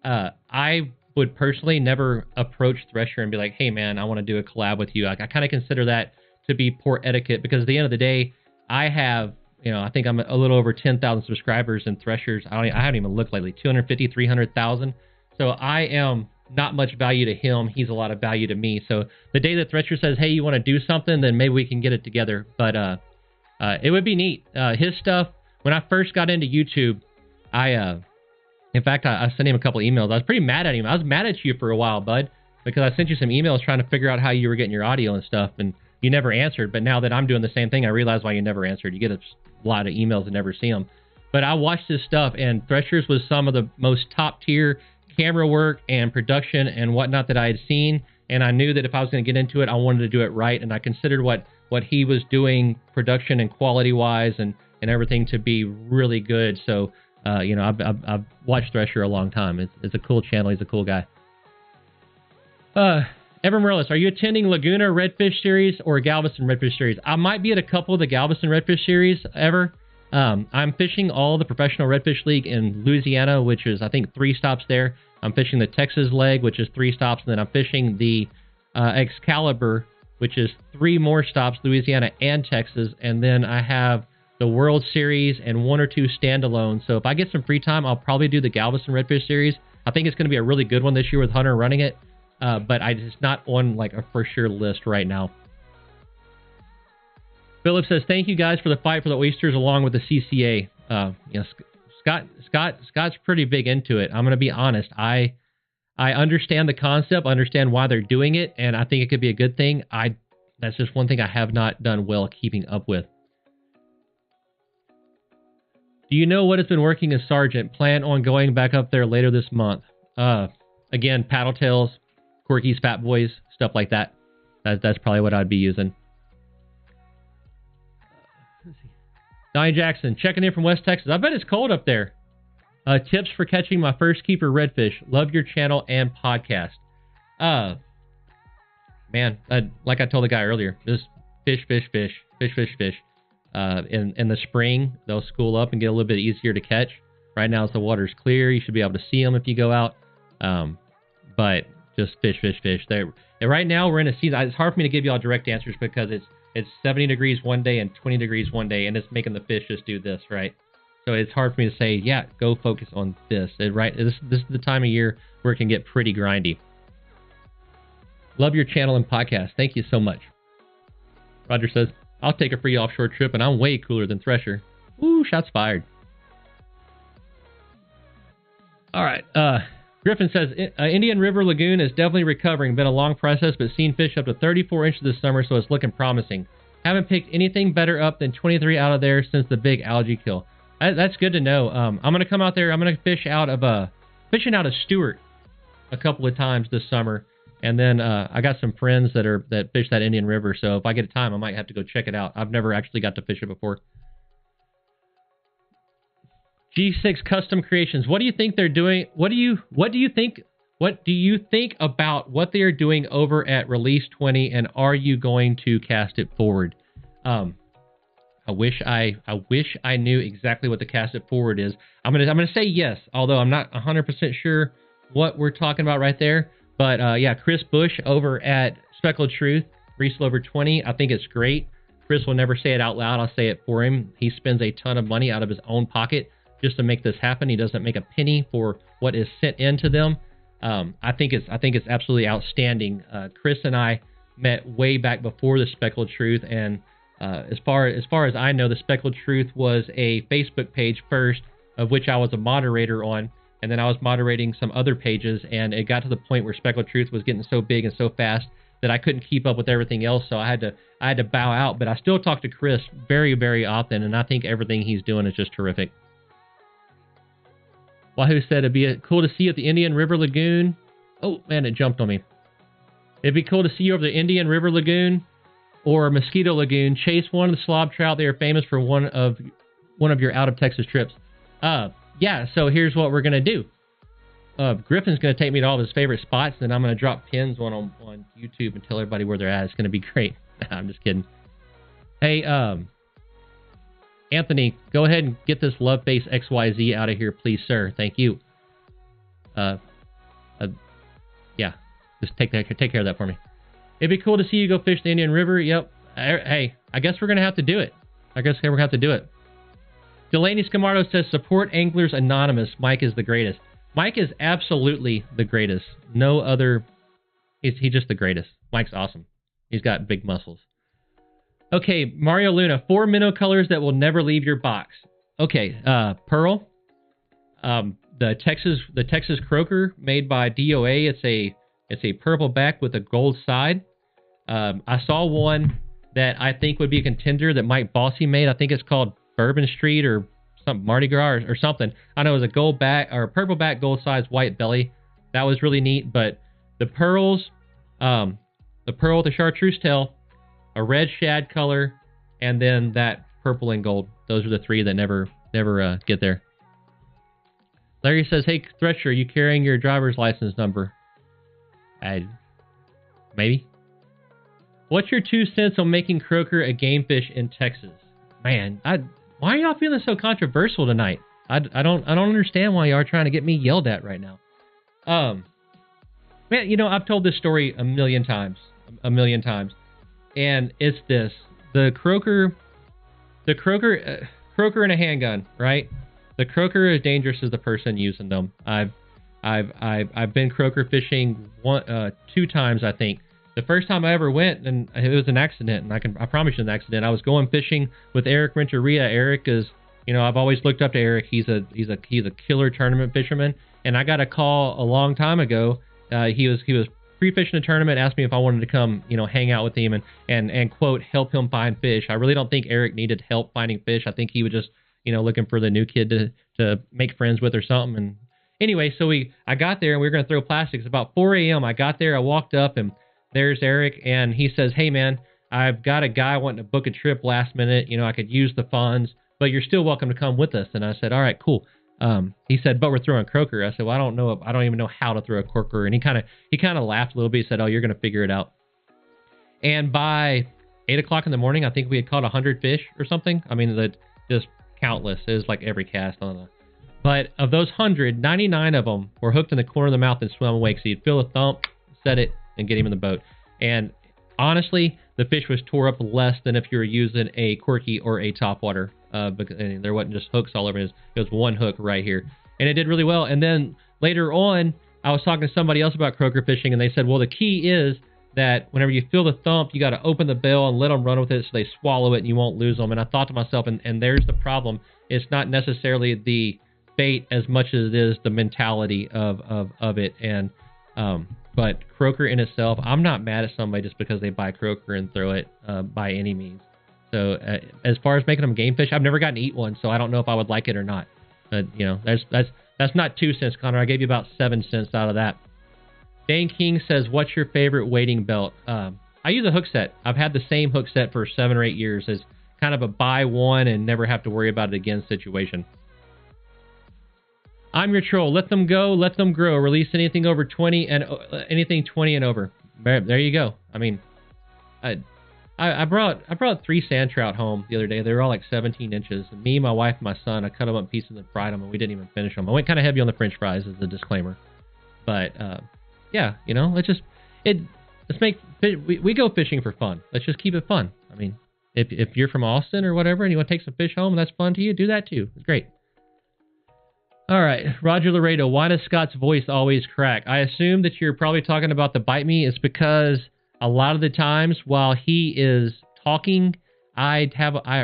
I would personally never approach Thresher and be like, hey man, I want to do a collab with you. I kind of consider that to be poor etiquette, because at the end of the day, I have, I think I'm a little over 10,000 subscribers, and Thresher's, I haven't even looked lately, 250, 300,000. So I am not much value to him. He's a lot of value to me. So the day that Thresher says, hey, you want to do something, then maybe we can get it together. But it would be neat. His stuff, when I first got into YouTube, in fact, I sent him a couple emails. I was pretty mad at him. I was mad at you for a while, bud, because I sent you some emails trying to figure out how you were getting your audio and stuff, and you never answered. But now that I'm doing the same thing, I realize why you never answered. You get a lot of emails and never see them. But I watched his stuff, and Thresher's was some of the most top-tier camera work and production and whatnot that I had seen, and I knew that if I was going to get into it, I wanted to do it right, and I considered what he was doing production and quality-wise and everything to be really good. So I've watched Thresher a long time. It's a cool channel. He's a cool guy. Evan Morales, are you attending Laguna Redfish Series or Galveston Redfish Series? I might be at a couple of the Galveston Redfish Series, Ever. I'm fishing all the Professional Redfish League in Louisiana, which is, I think, 3 stops there. I'm fishing the Texas leg, which is 3 stops, and then I'm fishing the Excalibur, which is 3 more stops, Louisiana and Texas, and then I have the World Series and 1 or 2 standalone. So if I get some free time, I'll probably do the Galveston Redfish Series. I think it's going to be a really good one this year with Hunter running it, but it's not on like a for sure list right now. Philip says, thank you guys for the fight for the oysters along with the CCA. Scott's pretty big into it. I'm going to be honest. I understand the concept, understand why they're doing it, and I think it could be a good thing. That's just one thing I have not done well keeping up with. Do you know what has been working as Sergeant? Plan on going back up there later this month. Again, paddle tails, Quirky's Fat Boys, stuff like that. That's probably what I'd be using. Donnie Jackson, checking in from West Texas. I bet it's cold up there. Tips for catching my first keeper redfish. Love your channel and podcast. Man, like I told the guy earlier, just fish. In the spring, they'll school up and get a little bit easier to catch. Right now, as the water's clear, you should be able to see them if you go out. But just fish. And right now, we're in a season. It's hard for me to give you all direct answers because it's 70 degrees one day and 20 degrees one day, and it's making the fish just do this, right? So it's hard for me to say, yeah, go focus on this. Right? This is the time of year where it can get pretty grindy. Love your channel and podcast. Thank you so much. Roger says, I'll take a free offshore trip, and I'm way cooler than Thresher. Ooh, shots fired. All right. Griffin says, Indian River Lagoon is definitely recovering. Been a long process, but seen fish up to 34 inches this summer, so it's looking promising. Haven't picked anything better up than 23 out of there since the big algae kill. That's good to know. I'm going to come out there. I'm going to fish out of fishing out of Stewart a couple of times this summer. And then I got some friends that fish that Indian River, so if I get a time, I might have to go check it out. I've never actually got to fish it before. G6 Custom Creations. What do you think they're doing? What do you think about what they are doing over at Release 20, and are you going to cast it forward? I wish I knew exactly what the cast it forward is. I'm gonna say yes, although I'm not 100% sure what we're talking about right there. But yeah, Chris Bush over at Speckled Truth, Resell over 20. I think it's great. Chris will never say it out loud. I'll say it for him. He spends a ton of money out of his own pocket just to make this happen. He doesn't make a penny for what is sent into them. I think it's absolutely outstanding. Chris and I met way back before the Speckled Truth, and as far as I know, the Speckled Truth was a Facebook page first, of which I was a moderator on. And then I was moderating some other pages, and it got to the point where Speckled Truth was getting so big and so fast that I couldn't keep up with everything else, so I had to bow out. But I still talk to Chris very, very often, and I think everything he's doing is just terrific. Wahoo said it'd be cool to see you at the Indian River Lagoon. Oh man, it jumped on me. It'd be cool to see you over the Indian River Lagoon or Mosquito Lagoon. Chase one of the slob trout. They are famous for one of your out of Texas trips. Yeah, so here's what we're going to do. Griffin's going to take me to all of his favorite spots, and then I'm going to drop pins on YouTube and tell everybody where they're at. It's going to be great. I'm just kidding. Hey, Anthony, go ahead and get this Love Face XYZ out of here, please, sir. Thank you. Yeah, just take care of that for me. It'd be cool to see you go fish the Indian River. Yep. Hey, I guess we're going to have to do it. Delaney Scamardo says, support Anglers Anonymous. Mike is the greatest. Mike is absolutely the greatest. No other. He's just the greatest. Mike's awesome. He's got big muscles. Okay, Mario Luna. 4 minnow colors that will never leave your box. Okay, Pearl. The Texas Croaker made by DOA. It's a purple back with a gold side. I saw one that I think would be a contender that Mike Bossy made. I think it's called Bourbon Street or some Mardi Gras or something. I know it was a gold back or purple back, gold size, white belly. That was really neat. But the pearls, the pearl with the chartreuse tail, a red shad color, and then that purple and gold. Those are the 3 that never get there. Larry says, "Hey Thresher, are you carrying your driver's license number?" maybe. What's your 2 cents on making croaker a game fish in Texas? Man, why are y'all feeling so controversial tonight? I don't understand why y'all are trying to get me yelled at right now. Man, you know, I've told this story a million times, and it's this: the croaker in a handgun, right? The croaker is dangerous as the person using them. I've been croaker fishing 2 times, I think. The first time I ever went, and it was an accident, and I promise you an accident. I was going fishing with Eric Renteria. Eric is, you know, I've always looked up to Eric. He's a killer tournament fisherman, and I got a call a long time ago. He was pre-fishing a tournament, asked me if I wanted to come, you know, hang out with him and quote, help him find fish. I really don't think Eric needed help finding fish. I think he was just, you know, looking for the new kid to make friends with or something. And anyway, so I got there and we were going to throw plastics. About 4 a.m. I got there, I walked up and there's Eric, and he says, hey man, I've got a guy wanting to book a trip last minute. You know, I could use the funds, but you're still welcome to come with us. And I said, all right, cool. He said, but we're throwing croaker. I said, well, I don't even know how to throw a croaker. And he kind of laughed a little bit. He said, oh, you're going to figure it out. And by 8 o'clock in the morning, I think we had caught 100 fish or something. I mean, just countless. It was like every cast on the. But of those 100, 99 of them were hooked in the corner of the mouth and swam away. So you'd feel a thump, set it, and get him in the boat. And honestly, the fish was tore up less than if you were using a quirky or a topwater. Because there wasn't just hooks all over. It was one hook right here. And it did really well. And then later on, I was talking to somebody else about croaker fishing, and they said, well, the key is that whenever you feel the thump, you got to open the bill and let them run with it so they swallow it and you won't lose them. And I thought to myself, and there's the problem. It's not necessarily the bait as much as it is the mentality of it. And but croaker in itself, I'm not mad at somebody just because they buy croaker and throw it by any means. So as far as making them game fish, I've never gotten to eat one, so I don't know if I would like it or not. But you know, that's not 2 cents, Connor. I gave you about 7 cents out of that. Dane King says, "What's your favorite wading belt?" I use a hook set. I've had the same hook set for 7 or 8 years. As kind of a buy one and never have to worry about it again situation. I'm your troll. Let them go. Let them grow. Release anything over 20 and anything 20 and over. There you go. I mean, I brought 3 sand trout home the other day. They were all like 17 inches. And me, my wife, and my son, I cut them up in pieces and fried them, and we didn't even finish them. I went kind of heavy on the French fries as a disclaimer. But yeah, you know, we go fishing for fun. Let's just keep it fun. I mean, if you're from Austin or whatever and you want to take some fish home and that's fun to you, do that too. It's great. All right, Roger Laredo, why does Scott's voice always crack? I assume that you're probably talking about the bite me. It's because a lot of the times while he is talking, I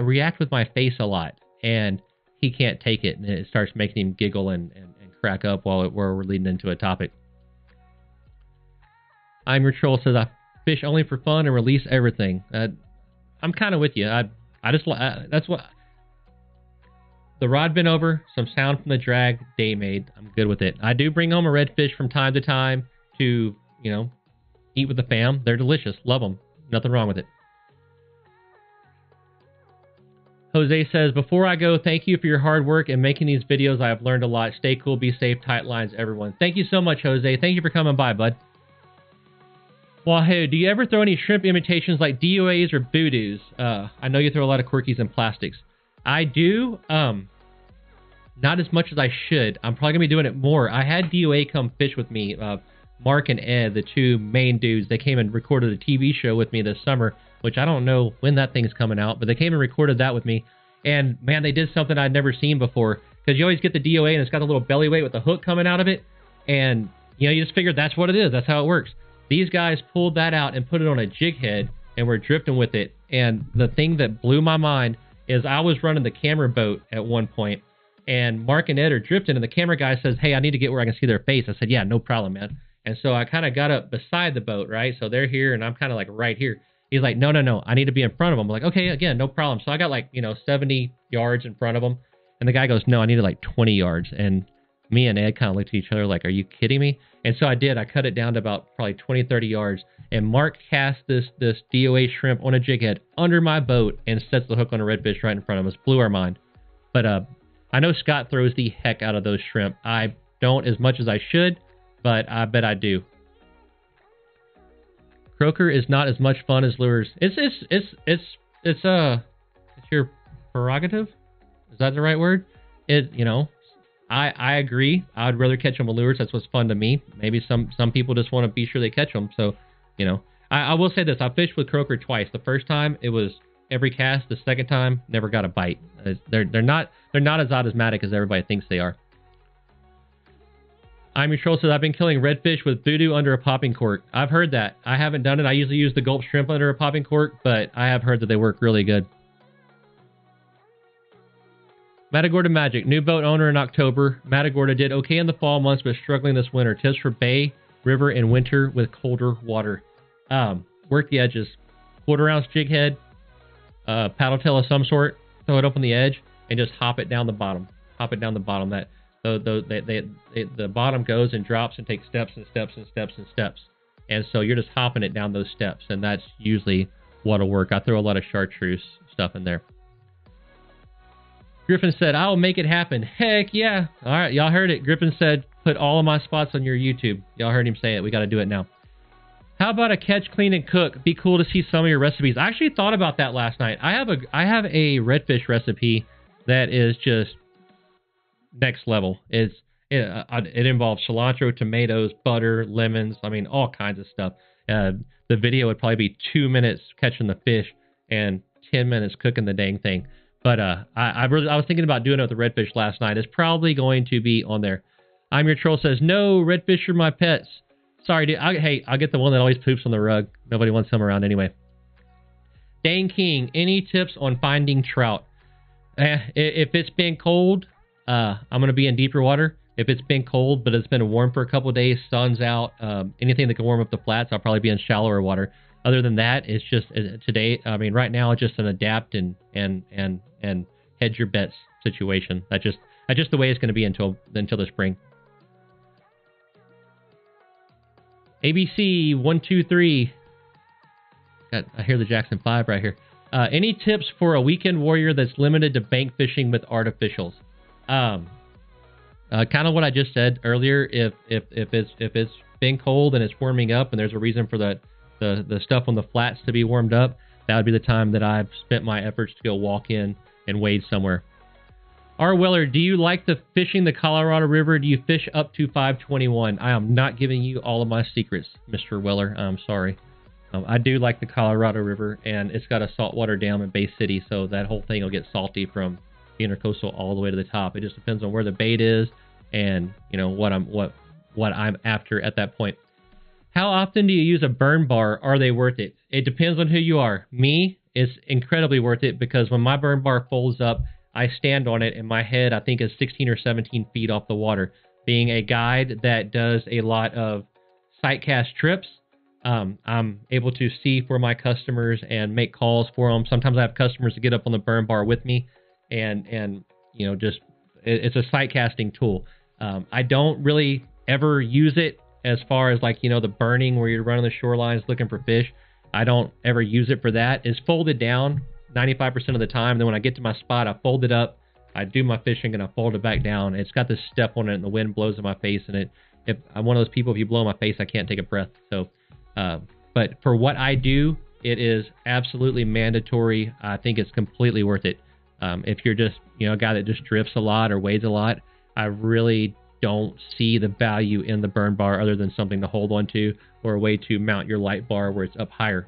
react with my face a lot, and he can't take it, and it starts making him giggle and crack up while we're leading into a topic. I'm your troll says, I fish only for fun and release everything. I'm kind of with you. That's what... The rod bent over, some sound from the drag, day made. I'm good with it. I do bring home a redfish from time to time to, you know, eat with the fam. They're delicious. Love them. Nothing wrong with it. Jose says, before I go, thank you for your hard work and making these videos. I have learned a lot. Stay cool, be safe, tight lines, everyone. Thank you so much, Jose. Thank you for coming by, bud. Wahoo, do you ever throw any shrimp imitations like DOAs or voodoos? I know you throw a lot of quirkies and plastics. I do, not as much as I should. I'm probably going to be doing it more. I had DOA come fish with me, Mark and Ed, the 2 main dudes. They came and recorded a TV show with me this summer, which I don't know when that thing's coming out, but they came and recorded that with me. And, man, they did something I'd never seen before, because you always get the DOA and it's got a little belly weight with the hook coming out of it, and, you know, you just figured that's what it is. That's how it works. These guys pulled that out and put it on a jig head, and were drifting with it, and the thing that blew my mind is I was running the camera boat at one point, and Mark and Ed are drifting, and the camera guy says, hey, I need to get where I can see their face. I said, yeah, no problem, man. And so I kind of got up beside the boat, right? So they're here, and I'm kind of like right here. He's like, no, I need to be in front of them. I'm like, okay, again, no problem. So I got like, 70 yards in front of them, and the guy goes, no, I needed like 20 yards. And me and Ed kind of looked at each other like, are you kidding me? And so I did. I cut it down to about probably 20, 30 yards. And Mark cast this DOA shrimp on a jig head under my boat and sets the hook on a redfish right in front of us. Blew our mind. But I know Scott throws the heck out of those shrimp. I don't as much as I should, but I bet I do. Croaker is not as much fun as lures. It's your prerogative. Is that the right word? I agree. I'd rather catch them with lures. That's what's fun to me. Maybe some people just want to be sure they catch them. So, I will say this. I fished with Croaker twice. The first time it was every cast. The second time never got a bite. They're not as automatic as everybody thinks they are. I'm your troll says I've been killing redfish with voodoo under a popping cork. I've heard that. I haven't done it. I usually use the gulp shrimp under a popping cork, but I have heard that they work really good. Matagorda Magic, new boat owner in October. Matagorda did okay in the fall months, but struggling this winter. Tips for bay, river, and winter with colder water. Work the edges. 1/4 ounce jig head, paddle tail of some sort. Throw it up on the edge and just hop it down the bottom. Hop it down the bottom. The bottom goes and drops and takes steps and steps and steps and steps. And so you're just hopping it down those steps, and that's usually what'll work. I throw a lot of chartreuse stuff in there. Griffin said, I'll make it happen. Heck yeah. All right, y'all heard it. Griffin said, put all of my spots on your YouTube. Y'all heard him say it. We got to do it now. How about a catch, clean, and cook? Be cool to see some of your recipes. I actually thought about that last night. I have a redfish recipe that is just next level. It involves cilantro, tomatoes, butter, lemons. I mean, all kinds of stuff. The video would probably be 2 minutes catching the fish and 10 minutes cooking the dang thing. But I was thinking about doing it with the redfish last night. It's probably going to be on there. I'm your troll says, no, redfish are my pets. Sorry, dude. I'll get the one that always poops on the rug. Nobody wants them around anyway. Dane King, any tips on finding trout? If it's been cold, I'm going to be in deeper water. If it's been cold, but it's been warm for a couple of days, sun's out, anything that can warm up the flats, I'll probably be in shallower water. Other than that, it's just today. I mean, right now it's just an adapt and hedge your bets situation. That's just the way it's going to be until the spring. ABC 123. I hear the Jackson 5 right here. Any tips for a weekend warrior that's limited to bank fishing with artificials? Kind of what I just said earlier. If it's been cold and it's warming up, and there's a reason for the stuff on the flats to be warmed up, that would be the time that I've spent my efforts to go walk in and wade somewhere. R. Weller, do you like fishing the Colorado River? Do you fish up to 521? I am not giving you all of my secrets, Mr. Weller. I'm sorry. I do like the Colorado River, and it's got a saltwater dam in Bay City, so that whole thing will get salty from the intercoastal all the way to the top. It just depends on where the bait is and what I'm after at that point. How often do you use a burn bar? Are they worth it? It depends on who you are. Me, it's incredibly worth it because when my burn bar folds up, I stand on it and my head, I think, is 16 or 17 feet off the water. Being a guide that does a lot of sight cast trips, I'm able to see for my customers and make calls for them. Sometimes I have customers to get up on the burn bar with me and it's a sight casting tool. I don't really ever use it as far as the burning where you're running the shorelines looking for fish. I don't ever use it for that. It's folded down 95% of the time. Then when I get to my spot, I fold it up, I do my fishing, and I fold it back down. It's got this step on it, and the wind blows in my face. And if I'm one of those people, if you blow in my face, I can't take a breath. So, but for what I do, it is absolutely mandatory. I think it's completely worth it. If you're just a guy that just drifts a lot or wades a lot, I really don't see the value in the burn bar other than something to hold on to or a way to mount your light bar where it's up higher.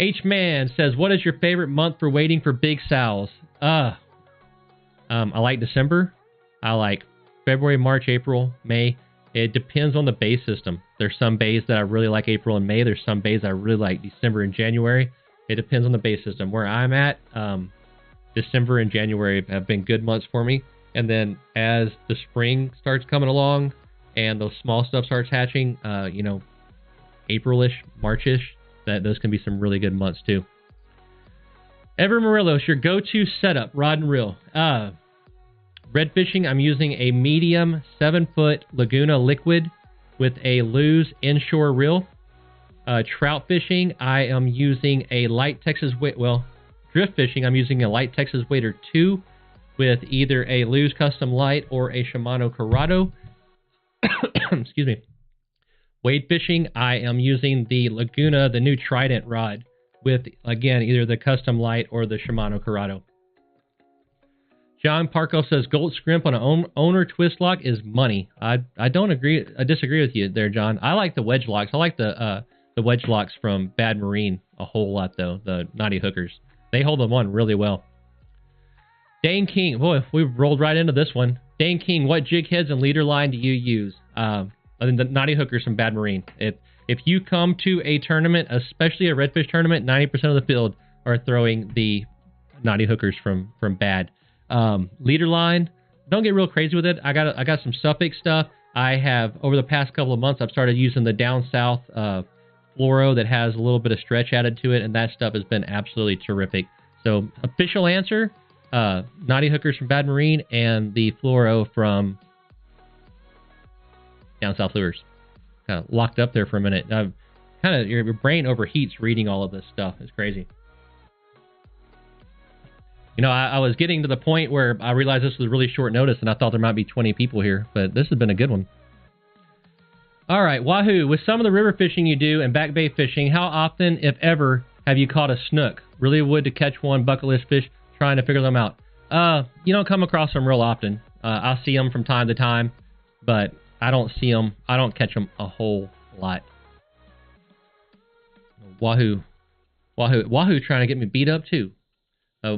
H-Man says, what is your favorite month for waiting for big sows? I like December. I like February, March, April, May. It depends on the bay system. There's some bays that I really like April and May. There's some bays I really like December and January. It depends on the bay system. Where I'm at, December and January have been good months for me. And then as the spring starts coming along and those small stuff starts hatching, April-ish, March-ish, those can be some really good months too. Ever Morelos, your go-to setup, rod and reel. Red fishing, I'm using a medium 7-foot Laguna liquid with a Lew's inshore reel. Trout fishing, I am using a light Texas weight. Well, drift fishing, I'm using a light Texas Wader 2 with either a Lew's Custom Light or a Shimano Corrado. Excuse me. Wade fishing, I am using the Laguna, the new Trident rod with, again, either the Custom Light or the Shimano Corrado. John Parko says gold scrimp on an owner twist lock is money. I don't agree. I disagree with you there, John. I like the wedge locks. I like the wedge locks from Bad Marine a whole lot, though. The knotty hookers. They hold them on really well. Dane King. Boy, we rolled right into this one. Dane King, what jig heads and leader line do you use? I mean, the knotty hookers from Bad Marine. If you come to a tournament, especially a redfish tournament, 90% of the field are throwing the knotty hookers from Bad. Leader line, don't get real crazy with it. I got some Suffolk stuff. I have, over the past couple of months, I've started using the down south fluoro that has a little bit of stretch added to it, and that stuff has been absolutely terrific. So official answer, knotty hookers from Bad Marine and the fluoro from down south lures. Kind of locked up there for a minute. Your brain overheats reading all of this stuff. It's crazy. You know, I was getting to the point where I realized this was really short notice, and I thought there might be 20 people here, but this has been a good one. All right, Wahoo, with some of the river fishing you do and back bay fishing, how often, if ever, have you caught a snook? Really would to catch one bucket list fish, trying to figure them out. You don't come across them real often. I'll see them from time to time, but I don't see them. I don't catch them a whole lot. Wahoo trying to get me beat up too.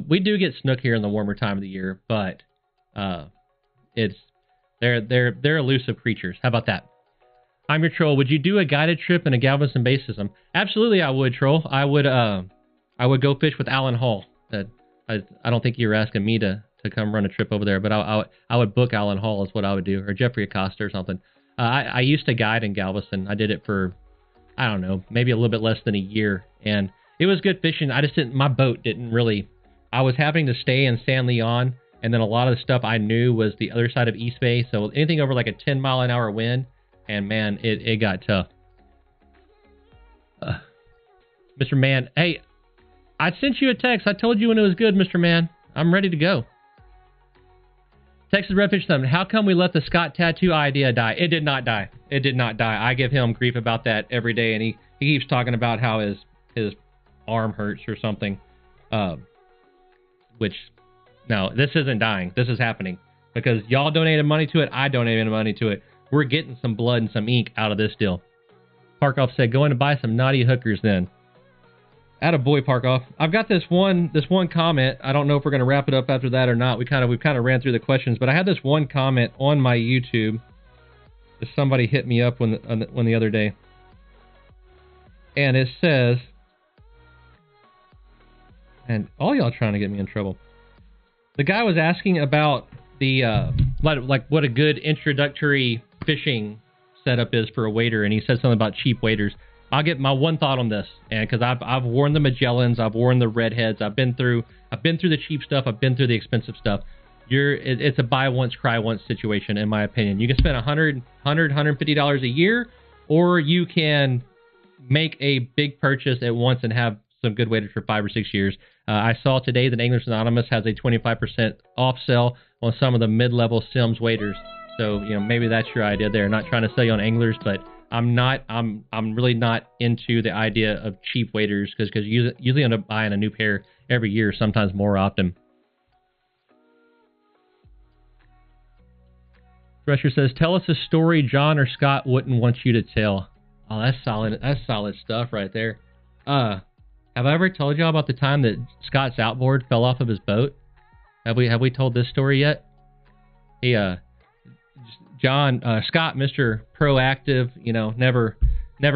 We do get snook here in the warmer time of the year, but they're elusive creatures. How about that? I'm your troll. Would you do a guided trip in a Galveston Bay system? Absolutely, I would, troll. I would go fish with Alan Hall. I don't think you were asking me to come run a trip over there, but I would book Alan Hall is what I would do, or Jeffrey Acosta or something. I used to guide in Galveston. I did it for, I don't know, maybe a little bit less than a year, and it was good fishing. My boat didn't really. I was having to stay in San Leon, and then a lot of the stuff I knew was the other side of East Bay, so anything over like a 10-mile-an-hour wind, and man, it got tough. Mr. Man, hey, I sent you a text. I told you when it was good, Mr. Man. I'm ready to go. Texas Redfish Summit, how come we let the Scott tattoo idea die? It did not die. It did not die. I give him grief about that every day, and he keeps talking about how his arm hurts or something. Which, no, this isn't dying. This is happening. Because y'all donated money to it, I donated money to it. We're getting some blood and some ink out of this deal. Parkoff said, going to buy some knotty hookers then. Attaboy, Parkoff. I've got this one comment. I don't know if we're going to wrap it up after that or not. We've kind of ran through the questions, but I had this one comment on my YouTube. Somebody hit me up when the other day. And it says, and all y'all trying to get me in trouble. The guy was asking about the like what a good introductory fishing setup is for a wader, and he said something about cheap waders. I'll get my one thought on this, and because I've worn the Magellans, I've worn the Redheads, I've been through the cheap stuff, I've been through the expensive stuff. It's a buy once, cry once situation, in my opinion. You can spend $150 a year, or you can make a big purchase at once and have some good waders for 5 or 6 years. I saw today that Anglers Anonymous has a 25% off sale on some of the mid-level Sims waders. So, you know, maybe that's your idea there. Not trying to sell you on Anglers, but I'm really not into the idea of cheap waders because you usually end up buying a new pair every year, sometimes more often. Thresher says, tell us a story John or Scott wouldn't want you to tell. Oh, that's solid. That's solid stuff right there. Have I ever told y'all about the time that Scott's outboard fell off of his boat? Have we told this story yet? Scott, Mr. Proactive, you know, never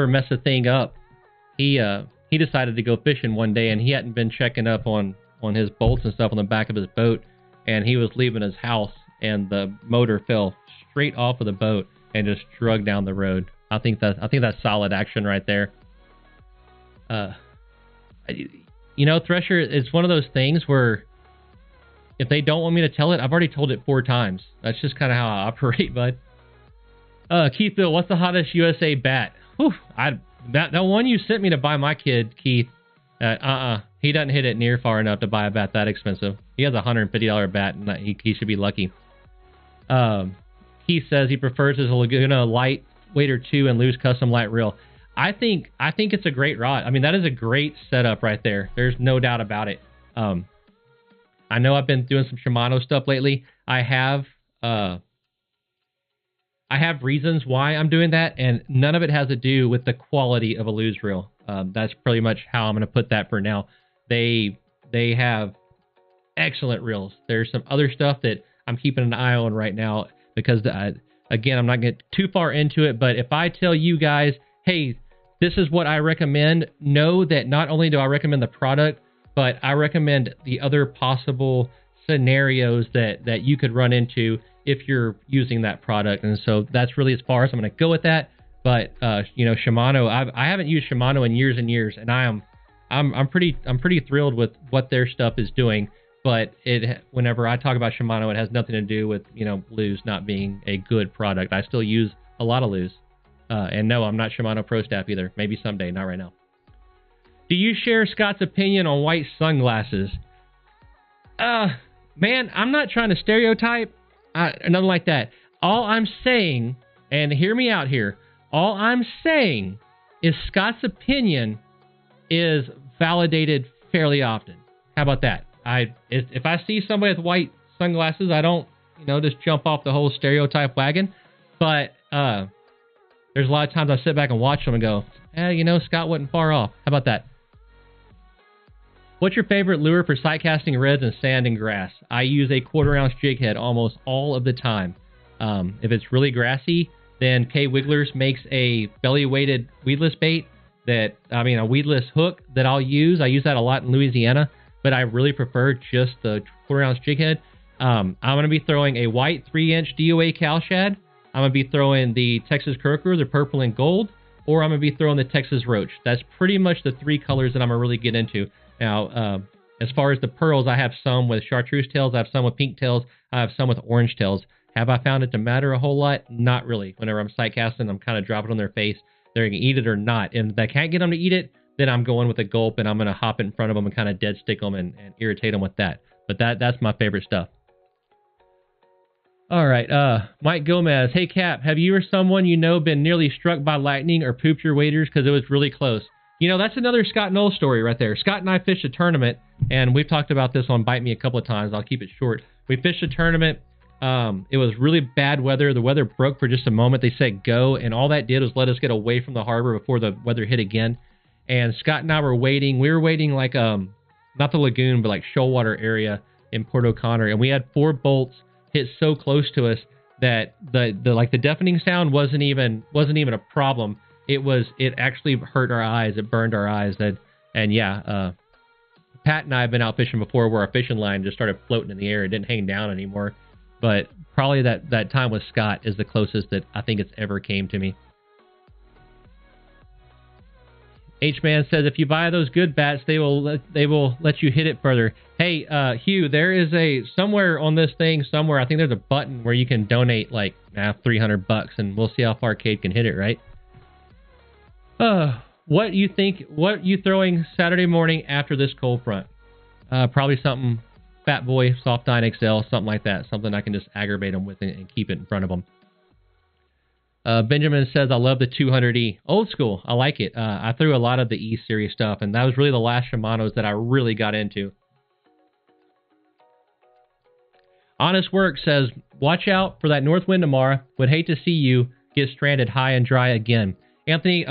mess a thing up. He decided to go fishing one day, and he hadn't been checking up on his bolts and stuff on the back of his boat, and he was leaving his house, and the motor fell straight off of the boat and just drug down the road. I think that's solid action right there. You know, Thresher, it's one of those things where if they don't want me to tell it, I've already told it 4 times. That's just kind of how I operate, bud. Keith Bill, what's the hottest USA bat? Whew, that one you sent me to buy my kid, Keith. He doesn't hit it near far enough to buy a bat that expensive. He has a $150 bat, and he should be lucky. Keith says he prefers his Laguna Light Wader 2 and Lew's Custom Light Reel. I think it's a great rod. I mean, that is a great setup right there. There's no doubt about it. I know I've been doing some Shimano stuff lately. I have reasons why I'm doing that, and none of it has to do with the quality of a Lew's reel. That's pretty much how I'm going to put that for now. They have excellent reels. There's some other stuff that I'm keeping an eye on right now because, again, I'm not getting too far into it, but if I tell you guys, hey, this is what I recommend, know that not only do I recommend the product, but I recommend the other possible scenarios that you could run into if you're using that product. And so that's really as far as I'm going to go with that. But you know, Shimano, I haven't used Shimano in years and years, and I'm pretty thrilled with what their stuff is doing. But whenever I talk about Shimano, it has nothing to do with, you know, Lew's not being a good product. I still use a lot of Lew's. And no, I'm not Shimano Pro Staff either. Maybe someday, not right now. Do you share Scott's opinion on white sunglasses? Man, I'm not trying to stereotype. Nothing like that. All I'm saying, and hear me out here, all I'm saying is Scott's opinion is validated fairly often. How about that? If I see somebody with white sunglasses, I don't, you know, just jump off the whole stereotype wagon. But there's a lot of times I sit back and watch them and go, you know, Scott wasn't far off. How about that? What's your favorite lure for sight casting reds and sand and grass? I use a 1/4 ounce jig head almost all of the time. If it's really grassy, then K Wigglers makes a belly weighted weedless bait a weedless hook that I'll use. I use that a lot in Louisiana, but I really prefer just the 1/4 ounce jig head. I'm going to be throwing a white 3-inch DOA cow shad. I'm going to be throwing the Texas Croaker, the purple and gold, or I'm going to be throwing the Texas Roach. That's pretty much the 3 colors that I'm going to really get into. Now, as far as the pearls, I have some with chartreuse tails, I have some with pink tails, I have some with orange tails. Have I found it to matter a whole lot? Not really. Whenever I'm sight casting, I'm kind of dropping it on their face. They're going to eat it or not. And if I can't get them to eat it, then I'm going with a gulp, and I'm going to hop in front of them and kind of dead stick them and irritate them with that. But that's my favorite stuff. All right, Mike Gomez. Hey, Cap, have you or someone you know been nearly struck by lightning or pooped your waders because it was really close? You know, that's another Scott Knowles story right there. Scott and I fished a tournament, and we've talked about this on Bite Me a couple of times. I'll keep it short. We fished a tournament. It was really bad weather. The weather broke for just a moment. They said go, and all that did was let us get away from the harbor before the weather hit again. And Scott and I were waiting. We were waiting like, not the lagoon, but like shoalwater area in Port O'Connor. And we had 4 bolts hit so close to us that the deafening sound wasn't even a problem. It actually hurt our eyes. It burned our eyes. And yeah, Pat and I have been out fishing before where our fishing line just started floating in the air. It didn't hang down anymore. But probably that time with Scott is the closest that I think it's ever came to me. H-Man says, if you buy those good bats, they will let you hit it further. Hey, Hugh, there is somewhere on this thing, I think there's a button where you can donate like $300, and we'll see how far Cade can hit it, right? What you throwing Saturday morning after this cold front? Probably something Fat Boy, Soft 9 XL, something like that. Something I can just aggravate them with and keep it in front of them. Benjamin says, I love the 200E. Old school. I like it. I threw a lot of the E-Series stuff, and that was really the last Shimano's that I really got into. Honest Work says, watch out for that north wind tomorrow. Would hate to see you get stranded high and dry again. Anthony,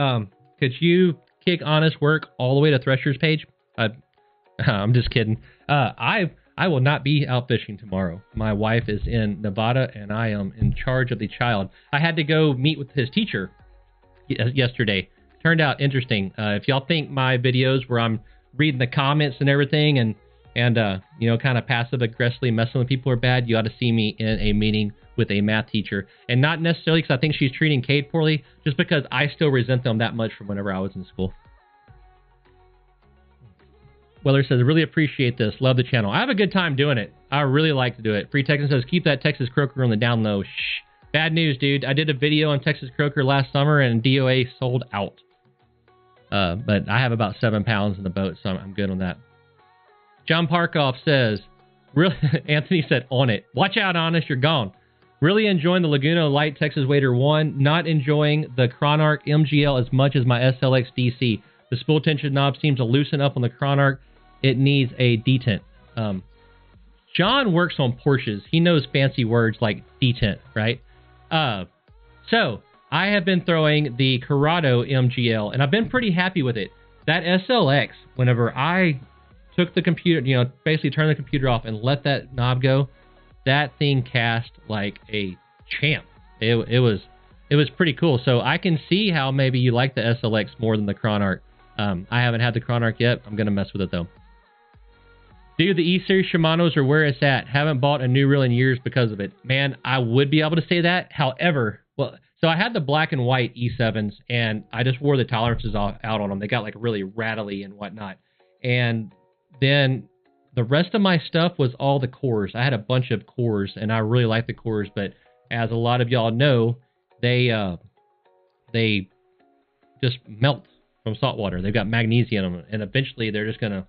could you kick Honest Work all the way to Thresher's page? I'm just kidding. I will not be out fishing tomorrow. My wife is in Nevada, and I am in charge of the child. I had to go meet with his teacher yesterday. Turned out interesting. If y'all think my videos where I'm reading the comments and everything and you know, kind of passive-aggressively messing with people are bad, you ought to see me in a meeting with a math teacher. And not necessarily because I think she's treating Cade poorly, just because I still resent them that much from whenever I was in school. Weller says, really appreciate this. Love the channel. I have a good time doing it. I really like to do it. Free Texan says, keep that Texas Croaker on the down low. Shh. Bad news, dude. I did a video on Texas Croaker last summer, and DOA sold out. But I have about 7 pounds in the boat, so I'm good on that. John Parkoff says, really, Anthony said, on it. Watch out, Honest, you're gone. Really enjoying the Laguna Light Texas Wader 1. Not enjoying the Chronarch MGL as much as my SLX DC. The spool tension knob seems to loosen up on the Chronarch. It needs a detent. John works on Porsches. He knows fancy words like detent, right? So I have been throwing the Corrado MGL, and I've been pretty happy with it. That SLX, whenever I took the computer, you know, basically turned the computer off and let that knob go, that thing cast like a champ. It was pretty cool. So I can see how maybe you like the SLX more than the Chronarch. I haven't had the Chronarch yet. I'm gonna mess with it though. Dude, the E-Series Shimano's are where it's at. Haven't bought a new reel in years because of it. Man, I would be able to say that. However, well, so I had the black and white E7s, and I just wore the tolerances out on them. They got like really rattly and whatnot. And then the rest of my stuff was all the cores. I had a bunch of cores, and I really like the cores, but as a lot of y'all know, they just melt from salt water. They've got magnesium in them, and eventually they're just going to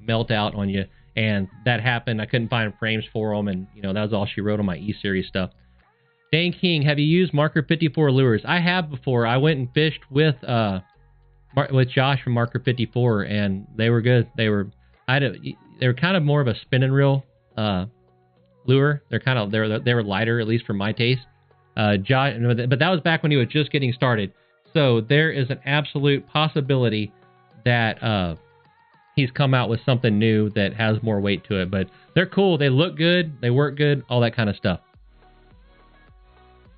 melt out on you. And that happened. I couldn't find frames for them, and you know that was all she wrote on my E-Series stuff. Dane King, have you used Marker 54 lures? I have before. I went and fished with Josh from Marker 54, and they were good. They were kind of more of a spinning reel lure. They were lighter, at least for my taste. Josh, but that was back when he was just getting started. So there is an absolute possibility that he's come out with something new that has more weight to it. But they're cool. They look good. They work good. All that kind of stuff.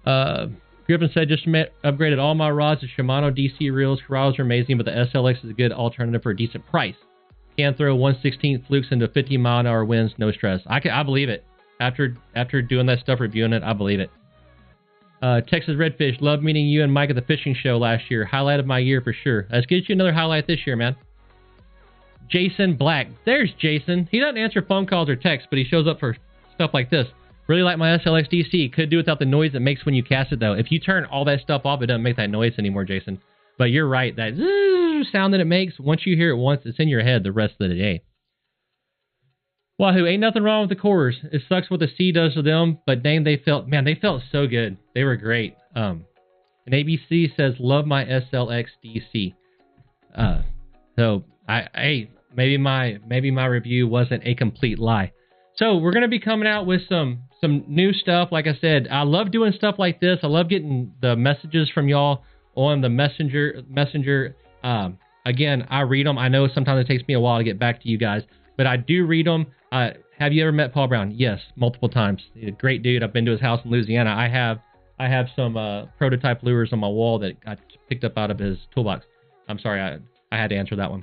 Griffin said, just upgraded all my rods to Shimano DC reels. Corrados are amazing, but the SLX is a good alternative for a decent price. Can throw 1/16 flukes into 50-mile-an-hour winds, no stress. I believe it. After doing that stuff, reviewing it, I believe it. Texas Redfish, love meeting you and Mike at the fishing show last year. Highlight of my year for sure. Let's get you another highlight this year, man. Jason Black. There's Jason. He doesn't answer phone calls or texts, but he shows up for stuff like this. Really like my SLX DC. Could do without the noise it makes when you cast it, though. If you turn all that stuff off, it doesn't make that noise anymore, Jason. But you're right. That sound that it makes, once you hear it once, it's in your head the rest of the day. Wahoo, ain't nothing wrong with the cores. It sucks what the sea does to them, but dang, they felt so good. They were great. And ABC says, love my SLX DC. So maybe my review wasn't a complete lie. So we're gonna be coming out with some new stuff. Like I said, I love doing stuff like this. I love getting the messages from y'all on the messenger. Again, I read them. I know sometimes it takes me a while to get back to you guys, but I do read them. Have you ever met Paul Brown? Yes, multiple times. He's a great dude. I've been to his house in Louisiana. I have some prototype lures on my wall that I picked up out of his toolbox. I'm sorry, I had to answer that one.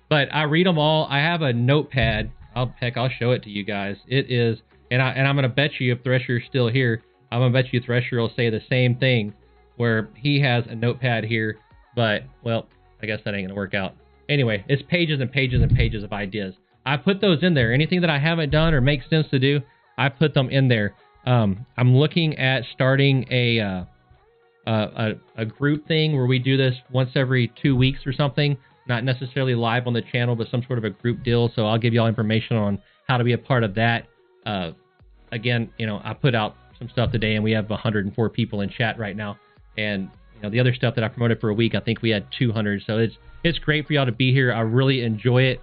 But I read them all. I have a notepad. I'll show it to you guys. It is, and I'm gonna bet you if Thresher's still here, I'm gonna bet you Thresher will say the same thing, where he has a notepad here. But well, I guess that ain't gonna work out. Anyway, it's pages and pages and pages of ideas. I put those in there. Anything that I haven't done or makes sense to do, I put them in there. I'm looking at starting a group thing where we do this once every 2 weeks or something. Not necessarily live on the channel, but some sort of a group deal. So I'll give y'all information on how to be a part of that. Again, you know, I put out some stuff today, and we have 104 people in chat right now. And you know, the other stuff that I promoted for a week, I think we had 200. So it's great for y'all to be here. I really enjoy it.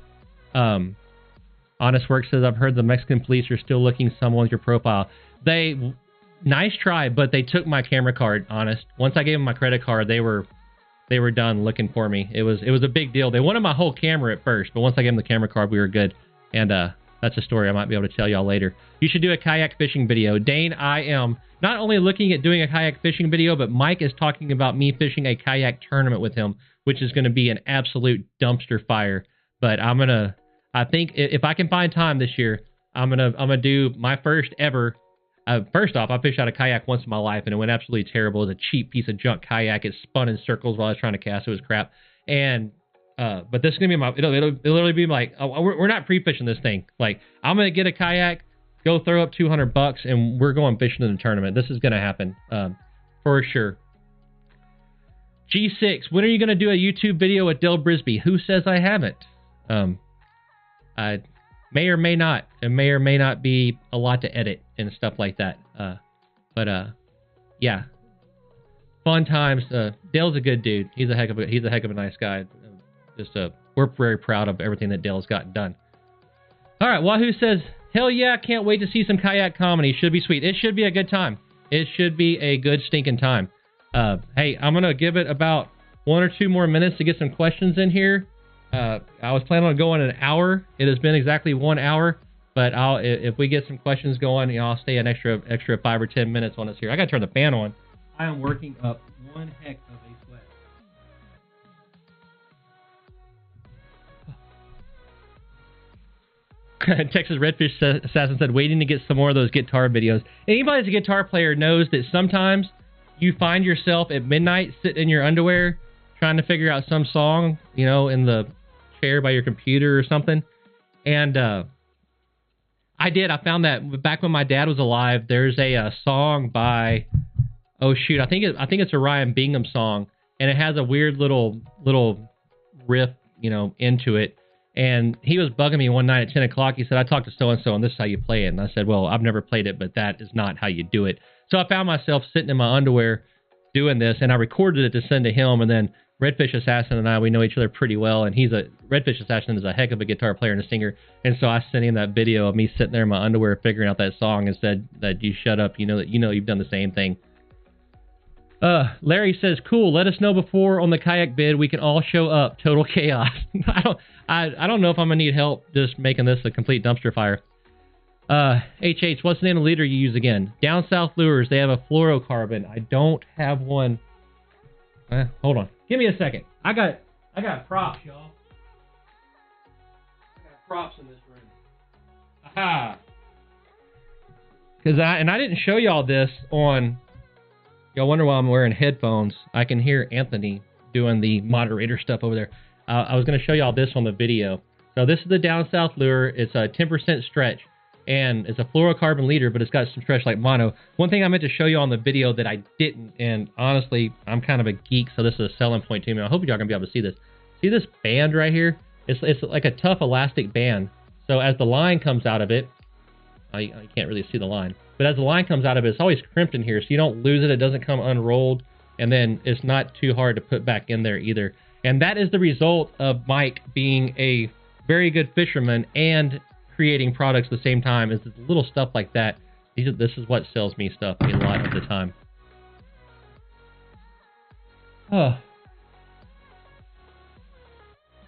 Honest Work says, I've heard the Mexican police are still looking someone with your profile. Nice try, but they took my camera card. Honest. Once I gave them my credit card, they were done looking for me. It was a big deal. They wanted my whole camera at first, but once I gave them the camera card, we were good. And that's a story I might be able to tell y'all later. You should do a kayak fishing video. Dane, I am not only looking at doing a kayak fishing video, but Mike is talking about me fishing a kayak tournament with him, which is going to be an absolute dumpster fire. But I think if I can find time this year, I'm gonna do my first ever. First off, I fished out a kayak once in my life, and it went absolutely terrible. It was a cheap piece of junk kayak. It spun in circles while I was trying to cast. It was crap. And but this is gonna be it'll literally be like, we're not pre-fishing this thing. Like, I'm gonna get a kayak, go throw up $200, and we're going fishing in the tournament. This is gonna happen for sure. G6, when are you gonna do a YouTube video with Del Brisby? Who says I haven't? I may or may not. It may or may not be a lot to edit and stuff like that. But yeah, fun times. Dale's a good dude. He's a heck of a nice guy. We're very proud of everything that Dale's gotten done. All right, Wahoo says, hell yeah, can't wait to see some kayak comedy. Should be sweet. It should be a good time. It should be a good stinking time. Hey, I'm going to give it about 1 or 2 more minutes to get some questions in here. I was planning on going an hour. It has been exactly 1 hour, but if we get some questions going, I'll stay an extra 5 or 10 minutes on us here. I got to turn the fan on. I am working up one heck of a sweat. Texas Redfish Assassin said, waiting to get some more of those guitar videos. Anybody that's a guitar player knows that sometimes you find yourself at midnight sitting in your underwear trying to figure out some song, in the chair by your computer or something. And I found that back when my dad was alive, there's a song by, oh shoot, I think it's a Ryan Bingham song, and it has a weird little riff, into it. And he was bugging me one night at 10 o'clock. He said, I talked to so-and-so, and this is how you play it. And I said, well, I've never played it, but that is not how you do it. So I found myself sitting in my underwear doing this, and I recorded it to send to him. And then Redfish Assassin and I, we know each other pretty well, and Redfish Assassin is a heck of a guitar player and a singer. And so I sent him that video of me sitting there in my underwear figuring out that song and said that you shut up, you've done the same thing. Larry says, cool, let us know before on the kayak bid. We can all show up. Total chaos. I don't know if I'm going to need help just making this a complete dumpster fire. HH, what's the name of the leader you use again? Down South Lures, they have a fluorocarbon. I don't have one. Hold on. Give me a second. I got props, y'all. I got props in this room. Aha! I didn't show y'all this on... Y'all wonder why I'm wearing headphones. I can hear Anthony doing the moderator stuff over there. I was going to show y'all this on the video. So this is the Down South lure. It's a 10% stretch, and it's a fluorocarbon leader, but it's got some stretch like mono. One thing I meant to show you on the video that I didn't, and honestly, I'm kind of a geek, so this is a selling point to me. I hope y'all are going to be able to see this. See this band right here? It's like a tough elastic band. So as the line comes out of it, I can't really see the line. But as the line comes out of it, it's always crimped in here, so you don't lose it. It doesn't come unrolled, and then it's not too hard to put back in there either. And that is the result of Mike being a very good fisherman and creating products at the same time. Is little stuff like that. This is what sells me stuff a lot of the time.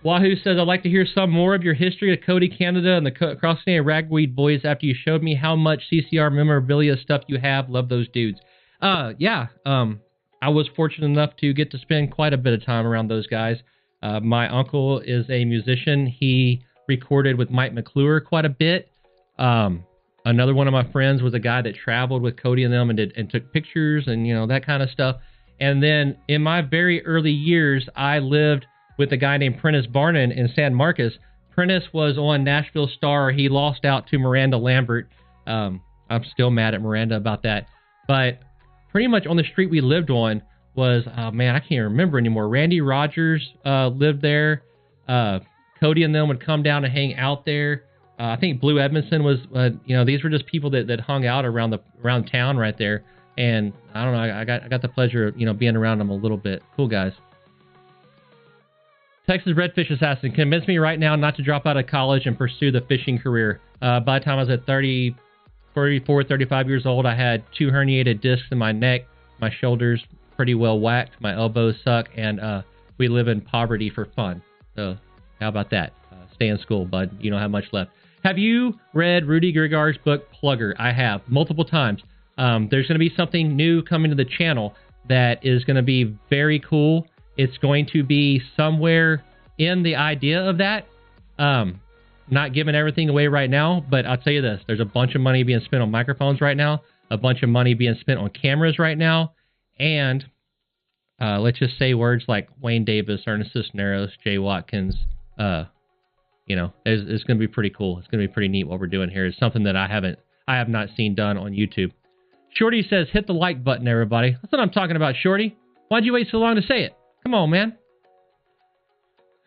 Wahoo says, I'd like to hear some more of your history of Cody Canada and the Cross-Canadian Ragweed Boys after you showed me how much CCR memorabilia stuff you have. Love those dudes. Yeah, I was fortunate enough to get to spend quite a bit of time around those guys. My uncle is a musician. He recorded with Mike McClure quite a bit. Another one of my friends was a guy that traveled with Cody and them and took pictures and, that kind of stuff. And then in my very early years, I lived with a guy named Prentice Barnon in San Marcos. Prentice was on Nashville Star. He lost out to Miranda Lambert. I'm still mad at Miranda about that. But pretty much on the street we lived on was, man, I can't remember anymore. Randy Rogers lived there. Cody and them would come down and hang out there. I think Blue Edmondson was, these were just people that hung out around town right there. And I don't know, I got the pleasure of, being around them a little bit. Cool guys. Texas Redfish Assassin, convince me right now not to drop out of college and pursue the fishing career. By the time I was at 34, 35 years old, I had 2 herniated discs in my neck, my shoulders pretty well whacked, my elbows suck, and we live in poverty for fun. So how about that? Stay in school, bud. You don't have much left. Have you read Rudy Grigard's book, Plugger? I have, multiple times. There's going to be something new coming to the channel that is going to be very cool. It's going to be somewhere in the idea of that. Not giving everything away right now, but I'll tell you this. There's a bunch of money being spent on microphones right now, a bunch of money being spent on cameras right now, and let's just say words like Wayne Davis, Ernest Cisneros, Jay Watkins. It's going to be pretty cool. It's going to be pretty neat what we're doing here. It's something that I have not seen done on YouTube. Shorty says, hit the like button, everybody. That's what I'm talking about, Shorty. Why'd you wait so long to say it? Come on, man.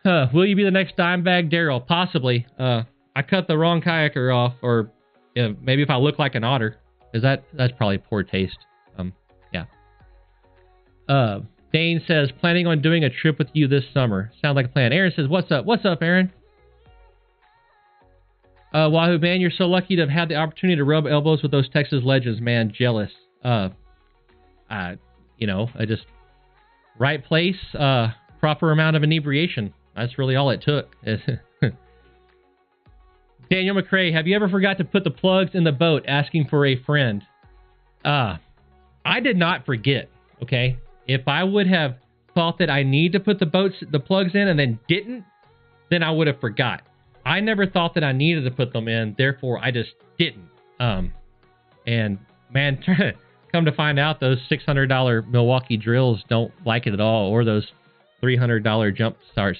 Will you be the next Dimebag Daryl? Possibly. I cut the wrong kayaker off, or maybe if I look like an otter. Because that's probably poor taste. Yeah. Dane says, planning on doing a trip with you this summer. Sounds like a plan. Aaron says, what's up? What's up, Aaron? Wahoo, man, you're so lucky to have had the opportunity to rub elbows with those Texas legends, man. Jealous. I just right place, proper amount of inebriation. That's really all it took. Daniel McCrae, have you ever forgot to put the plugs in the boat asking for a friend? I did not forget, okay? If I would have thought that I need to put the plugs in and then didn't, then I would have forgot. I never thought that I needed to put them in, therefore I just didn't. And man, come to find out, those $600 Milwaukee drills don't like it at all, or those $300 jump starts.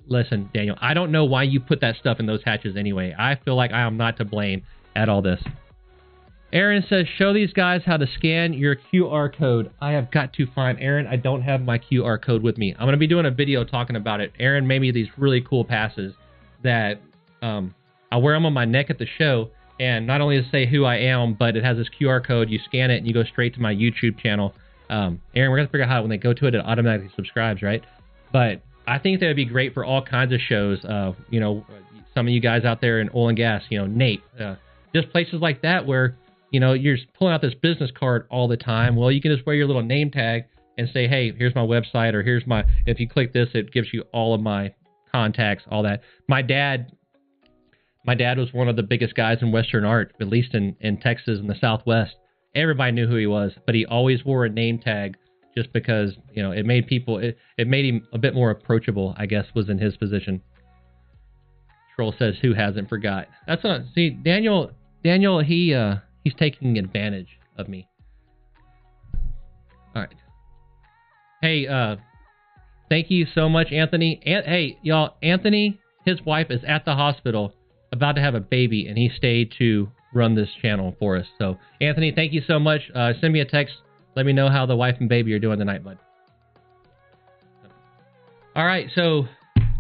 Listen, Daniel, I don't know why you put that stuff in those hatches anyway. I feel like I am not to blame at all this. Aaron says, show these guys how to scan your QR code. I have got to find Aaron. I don't have my QR code with me. I'm going to be doing a video talking about it. Aaron made me these really cool passes that I wear them on my neck at the show. And not only to say who I am, but it has this QR code. You scan it and you go straight to my YouTube channel. Aaron, we're going to figure out how when they go to it, it automatically subscribes, right? But I think that would be great for all kinds of shows. Some of you guys out there in oil and gas, Nate, just places like that where, you're just pulling out this business card all the time. Well, you can just wear your little name tag and say, hey, here's my website, or if you click this, it gives you all of my contacts, all that. My dad was one of the biggest guys in Western art, at least in Texas and the Southwest. Everybody knew who he was, but he always wore a name tag just because, it made people, it made him a bit more approachable, I guess, was in his position. Troll says, who hasn't forgot? That's not, see, Daniel, he's taking advantage of me. All right. Hey, thank you so much, Anthony. Hey, y'all, Anthony, his wife is at the hospital about to have a baby, and he stayed to run this channel for us. So, Anthony, thank you so much. Send me a text. Let me know how the wife and baby are doing tonight, bud. All right, so,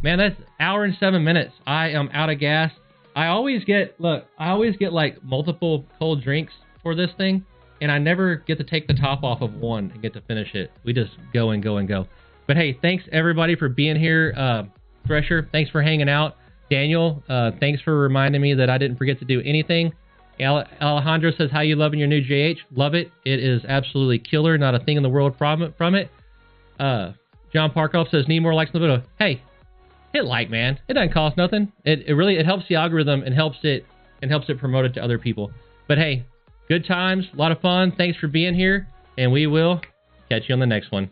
man, that's an hour and 7 minutes. I am out of gas. I always get like multiple cold drinks for this thing, and I never get to take the top off of one and get to finish it. We just go and go and go. But hey, thanks everybody for being here. Thresher, thanks for hanging out. Daniel, thanks for reminding me that I didn't forget to do anything. Alejandro says, how you loving your new JH? Love it. It is absolutely killer. Not a thing in the world from it. John Parkoff says, need more likes in the video. Hey, hit like, man. It doesn't cost nothing. It really helps the algorithm and helps it promote it to other people. But hey, good times, a lot of fun. Thanks for being here, and we will catch you on the next one.